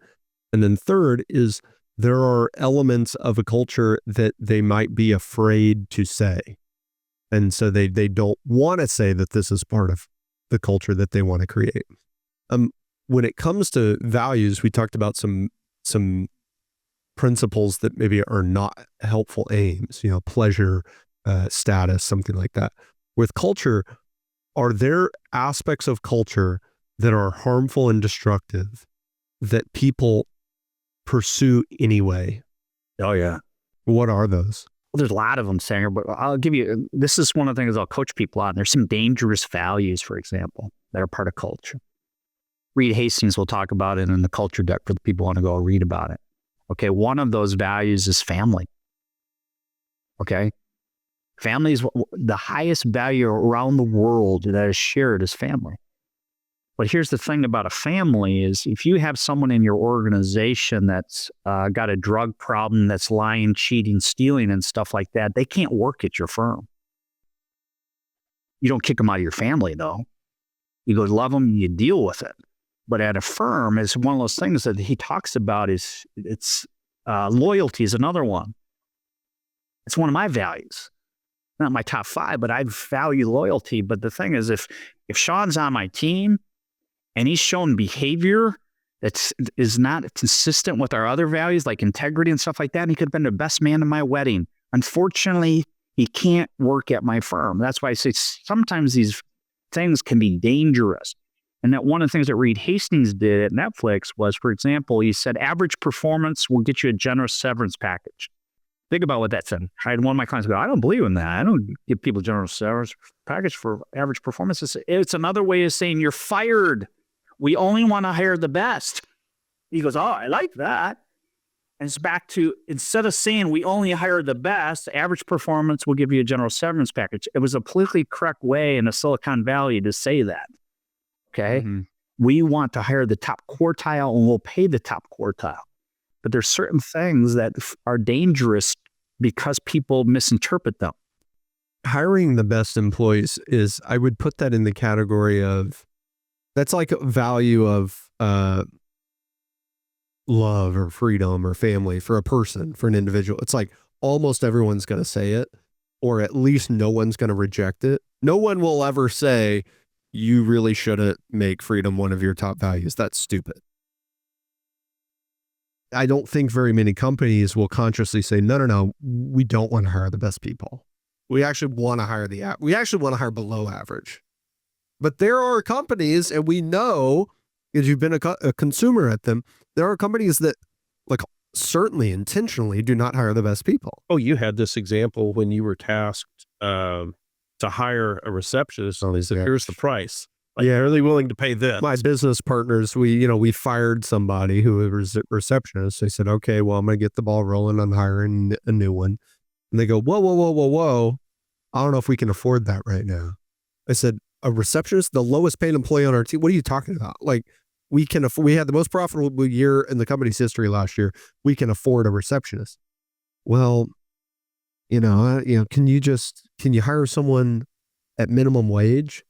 And then third is there are elements of a culture that they might be afraid to say. And so they don't want to say that this is part of the culture that they want to create. When it comes to values, we talked about some principles that maybe are not helpful aims, pleasure, status, something like that. With culture, are there aspects of culture that are harmful and destructive that people pursue anyway? Oh, yeah. What are those? Well, there's a lot of them, Sanger, but I'll give you, this is one of the things I'll coach people on. There's some dangerous values, for example, that are part of culture. Reed Hastings will talk about it in the culture deck for the people who want to go read about it. Okay, one of those values is family. Okay? Family is the highest value around the world that is shared is family. But here's the thing about a family is if you have someone in your organization that's got a drug problem, that's lying, cheating, stealing, and stuff like that, they can't work at your firm. You don't kick them out of your family, though. You go love them, you deal with it. But at a firm, it's one of those things that he talks about is loyalty is another one. It's one of my values. Not my top 5, but I value loyalty. But the thing is, if Sean's on my team and he's shown behavior that is not consistent with our other values, like integrity and stuff like that, and he could have been the best man at my wedding. Unfortunately, he can't work at my firm. That's why I say sometimes these things can be dangerous. And that one of the things that Reed Hastings did at Netflix was, for example, he said, average performance will get you a generous severance package. Think about what that said. I had one of my clients go, I don't believe in that. I don't give people generous severance package for average performance. It's another way of saying you're fired. We only want to hire the best. He goes, oh, I like that. And it's back to, instead of saying we only hire the best, average performance will give you a general severance package. It was a politically correct way in the Silicon Valley to say that. Okay. Mm-hmm. We want to hire the top quartile and we'll pay the top quartile. But there's certain things that are dangerous because people misinterpret them. Hiring the best employees is, I would put that in the category of, that's like a value of love or freedom or family for a person, for an individual. It's like almost everyone's going to say it, or at least no one's going to reject it. No one will ever say, you really shouldn't make freedom one of your top values. That's stupid. I don't think very many companies will consciously say, no, we don't want to hire the best people. We actually want to hire we actually want to hire below average. But there are companies, and we know, because you've been a consumer at them, there are companies that like certainly intentionally do not hire the best people. Oh, you had this example when you were tasked to hire a receptionist. Here's the price. Like, yeah, really willing to pay this. My business partners, we fired somebody who was a receptionist. They said, okay, well, I'm going to get the ball rolling on hiring a new one. And they go, whoa. I don't know if we can afford that right now. I said, a receptionist, the lowest paid employee on our team? What are you talking about? Like, we had the most profitable year in the company's history last year. We can afford a receptionist. Well, can you hire someone at minimum wage?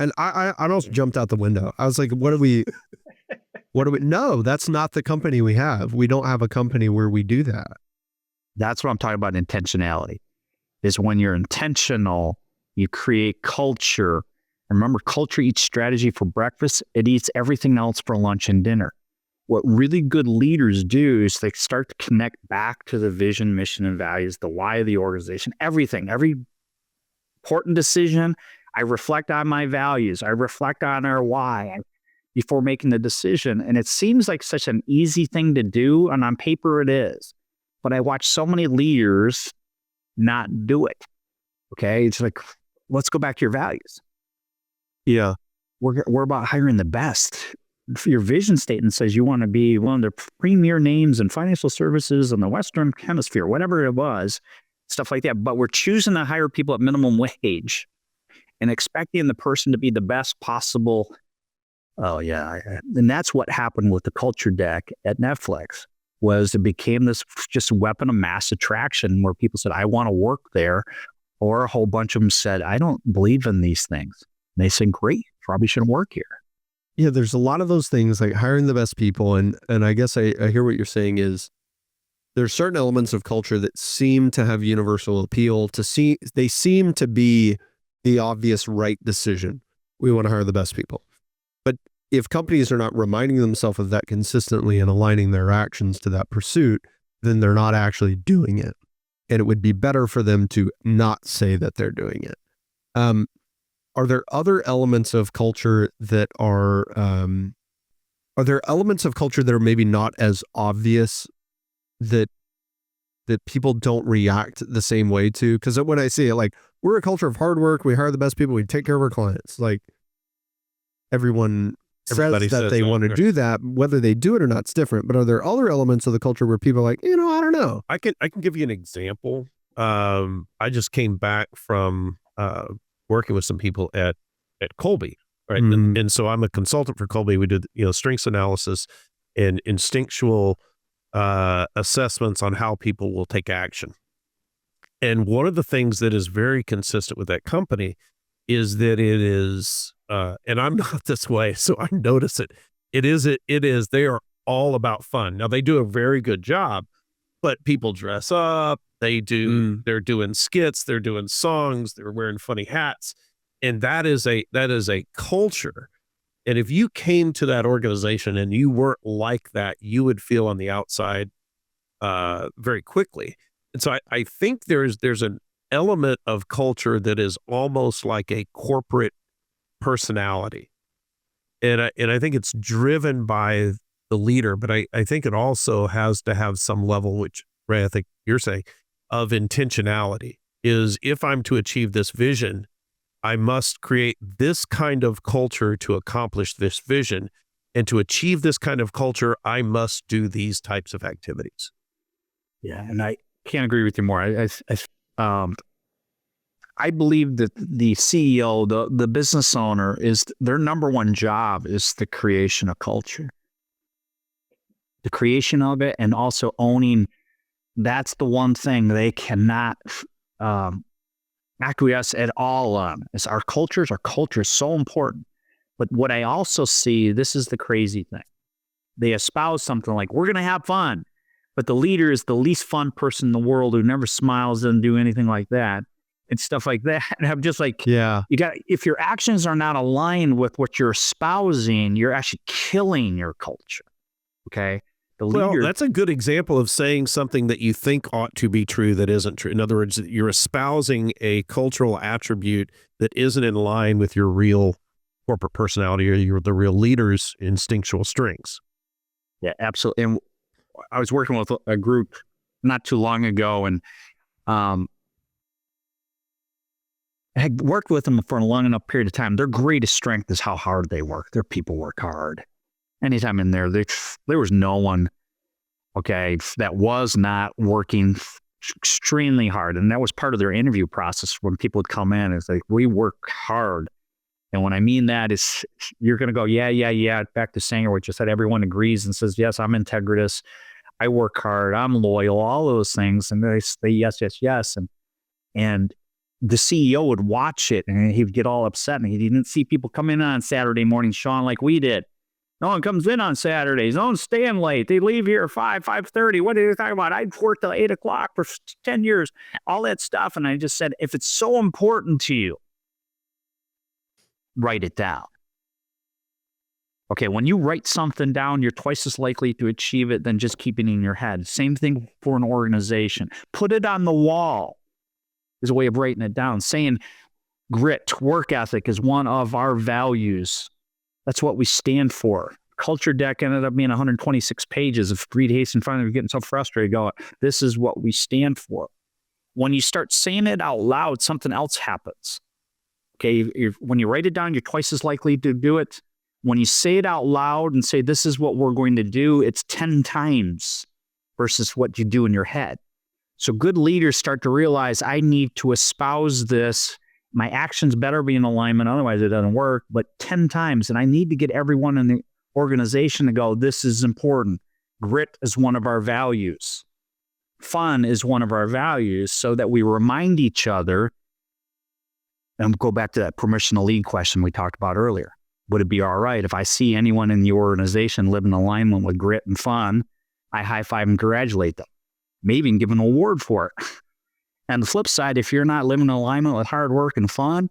And I almost jumped out the window. I was like, no, that's not the company we have. We don't have a company where we do that. That's what I'm talking about. Intentionality is when you're intentional, you create culture. Remember, culture eats strategy for breakfast. It eats everything else for lunch and dinner. What really good leaders do is they start to connect back to the vision, mission, and values, the why of the organization, everything, every important decision. I reflect on my values. I reflect on our why before making the decision. And it seems like such an easy thing to do. And on paper it is. But I watch so many leaders not do it. Okay. It's like, let's go back to your values. Yeah. We're about hiring the best. your vision statement says you want to be one of the premier names in financial services in the Western Hemisphere, whatever it was, stuff like that. But we're choosing to hire people at minimum wage and expecting the person to be the best possible. Oh yeah. And that's what happened with the culture deck at Netflix, was it became this just weapon of mass attraction where people said, I want to work there. Or a whole bunch of them said, I don't believe in these things. And they said, great, probably shouldn't work here. Yeah, there's a lot of those things like hiring the best people. And I guess I hear what you're saying is there's certain elements of culture that seem to have universal appeal they seem to be the obvious right decision. We want to hire the best people. But if companies are not reminding themselves of that consistently and aligning their actions to that pursuit, then they're not actually doing it. And it would be better for them to not say that they're doing it. Are there other elements of culture that are maybe not as obvious that people don't react the same way to? Because when I see it, like, we're a culture of hard work, we hire the best people, we take care of our clients. Like, everybody says that they want to do that. Whether they do it or not is different. But are there other elements of the culture where people are like, I don't know? I can give you an example. I just came back from working with some people at Colby, right? Mm. And so I'm a consultant for Colby. We did strengths analysis and instinctual assessments on how people will take action. And one of the things that is very consistent with that company is that it is, and I'm not this way, so I notice it. It is, they are all about fun. Now, they do a very good job, but people dress up, they're doing skits, they're doing songs, they're wearing funny hats. And that is a culture. And if you came to that organization and you weren't like that, you would feel on the outside very quickly. And so I think there's an element of culture that is almost like a corporate personality. And I think it's driven by the leader, but I think it also has to have some level, which, Ray, I think you're saying, of intentionality. Is if I'm to achieve this vision, I must create this kind of culture to accomplish this vision. And to achieve this kind of culture, I must do these types of activities. Yeah, and I can't agree with you more. I believe that the CEO, the business owner, is their number one job is the creation of culture, the creation of it, and also owning. That's the one thing they cannot acquiesce at all on. Is our culture is so important. But what I also see, this is the crazy thing. They espouse something like, we're going to have fun. But the leader is the least fun person in the world who never smiles, doesn't do anything like that and stuff like that. And I'm just like, yeah, if your actions are not aligned with what you're espousing, you're actually killing your culture. Okay. The leader, well, that's a good example of saying something that you think ought to be true that isn't true. In other words, you're espousing a cultural attribute that isn't in line with your real corporate personality or the real leader's instinctual strengths. Yeah, absolutely. And I was working with a group not too long ago, and I had worked with them for a long enough period of time. Their greatest strength is how hard they work. Their people work hard. Anytime in there, there was no one, that was not working extremely hard. And that was part of their interview process when people would come in. It's like, we work hard. And what I mean that is you're going to go, yeah. Back to Sanger, which you said everyone agrees and says, yes, I'm integritous. I work hard. I'm loyal, all those things. And they say, yes. And the CEO would watch it and he would get all upset. And he didn't see people come in on Saturday morning, Sean, like we did. No one comes in on Saturdays. No one's staying late. They leave here at 5:30. What are you talking about? I'd worked till 8 o'clock for 10 years, all that stuff. And I just said, if it's so important to you, write it down. Okay, when you write something down, you're twice as likely to achieve it than just keeping it in your head. Same thing for an organization. Put it on the wall is a way of writing it down. Saying grit, work ethic is one of our values. That's what we stand for. Culture deck ended up being 126 pages of Reed Hastings finally getting so frustrated going, this is what we stand for. When you start saying it out loud, something else happens. Okay, when you write it down, you're twice as likely to do it. when you say it out loud and say, this is what we're going to do, it's 10 times versus what you do in your head. So good leaders start to realize I need to espouse this. My actions better be in alignment, otherwise it doesn't work, but 10 times. And I need to get everyone in the organization to go, this is important. Grit is one of our values. Fun is one of our values, so that we remind each other. And go back to that permission to lead question we talked about earlier. Would it be all right if I see anyone in the organization live in alignment with grit and fun, I high five and congratulate them, maybe even give an award for it. And the flip side, if you're not living in alignment with hard work and fun,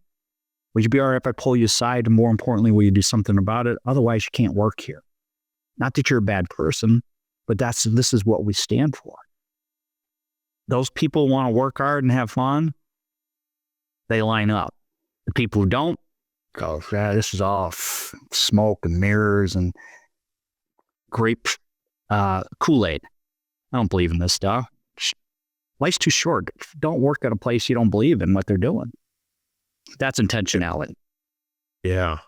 would you be all right if I pull you aside? And more importantly, will you do something about it? Otherwise, you can't work here. Not that you're a bad person, but this is what we stand for. Those people who want to work hard and have fun, they line up. The people who don't go, this is all smoke and mirrors and grape Kool-Aid. I don't believe in this stuff. Life's too short. Don't work at a place you don't believe in what they're doing. That's intentionality. Yeah.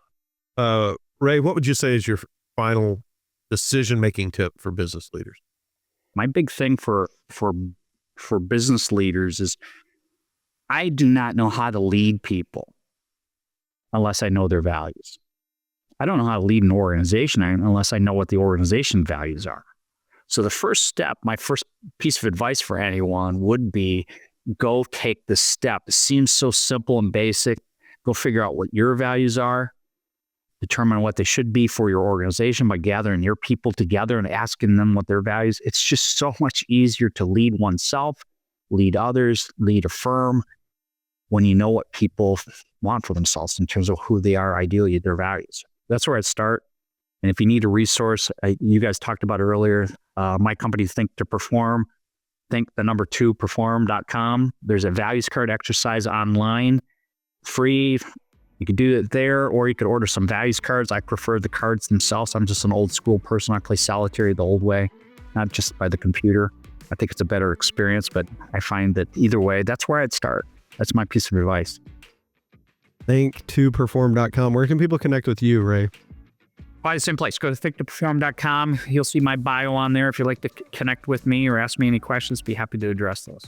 Ray, what would you say is your final decision-making tip for business leaders? My big thing for business leaders is I do not know how to lead people unless I know their values. I don't know how to lead an organization unless I know what the organization values are. So the first step, my first piece of advice for anyone would be go take the step. It seems so simple and basic. Go figure out what your values are. Determine what they should be for your organization by gathering your people together and asking them what their values. It's just so much easier to lead oneself, lead others, lead a firm when you know what people want for themselves in terms of who they are, ideally their values. That's where I'd start. And if you need a resource, you guys talked about earlier, my company, Think to Perform, perform.com. There's a values card exercise online, free. You could do it there, or you could order some values cards. I prefer the cards themselves. I'm just an old school person. I play solitaire the old way, not just by the computer. I think it's a better experience, but I find that either way, that's where I'd start. That's my piece of advice. Think2perform.com. Where can people connect with you, Ray? By the same place. Go to thinktoperform.com. You'll see my bio on there. If you'd like to connect with me or ask me any questions, be happy to address those.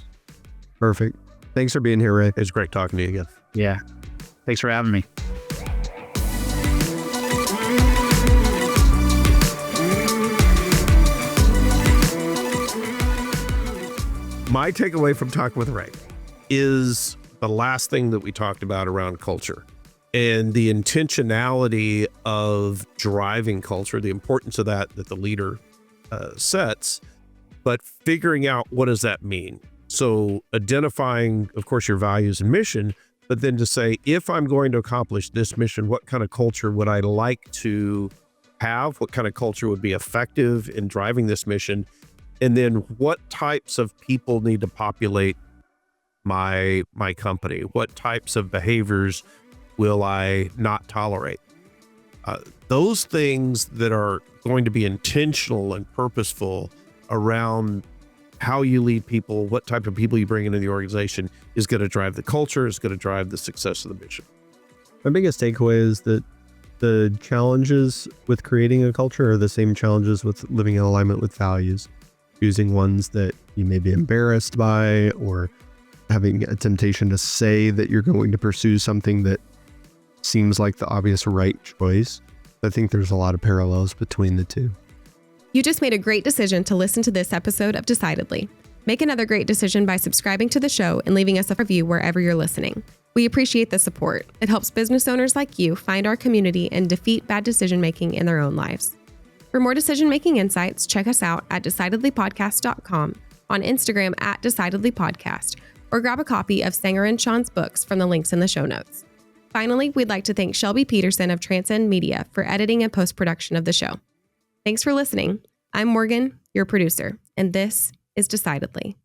Perfect. Thanks for being here, Ray. It's great talking to you again. Yeah. Thanks for having me. My takeaway from talking with Ray is the last thing that we talked about around culture and the intentionality of driving culture, the importance of that the leader sets, but figuring out what does that mean? So identifying, of course, your values and mission, but then to say, if I'm going to accomplish this mission, what kind of culture would I like to have? What kind of culture would be effective in driving this mission? And then what types of people need to populate my company? What types of behaviors will I not tolerate? Those things that are going to be intentional and purposeful around how you lead people, what type of people you bring into the organization is going to drive the culture, is going to drive the success of the mission. My biggest takeaway is that the challenges with creating a culture are the same challenges with living in alignment with values. Choosing ones that you may be embarrassed by, or having a temptation to say that you're going to pursue something that seems like the obvious right choice. I think there's a lot of parallels between the two. You just made a great decision to listen to this episode of Decidedly. Make another great decision by subscribing to the show and leaving us a review wherever you're listening. We appreciate the support. It helps business owners like you find our community and defeat bad decision-making in their own lives. For more decision-making insights, check us out at decidedlypodcast.com, on Instagram at decidedlypodcast, or grab a copy of Sanger and Sean's books from the links in the show notes. Finally, we'd like to thank Shelby Peterson of Transcend Media for editing and post-production of the show. Thanks for listening. I'm Morgan, your producer, and this is Decidedly.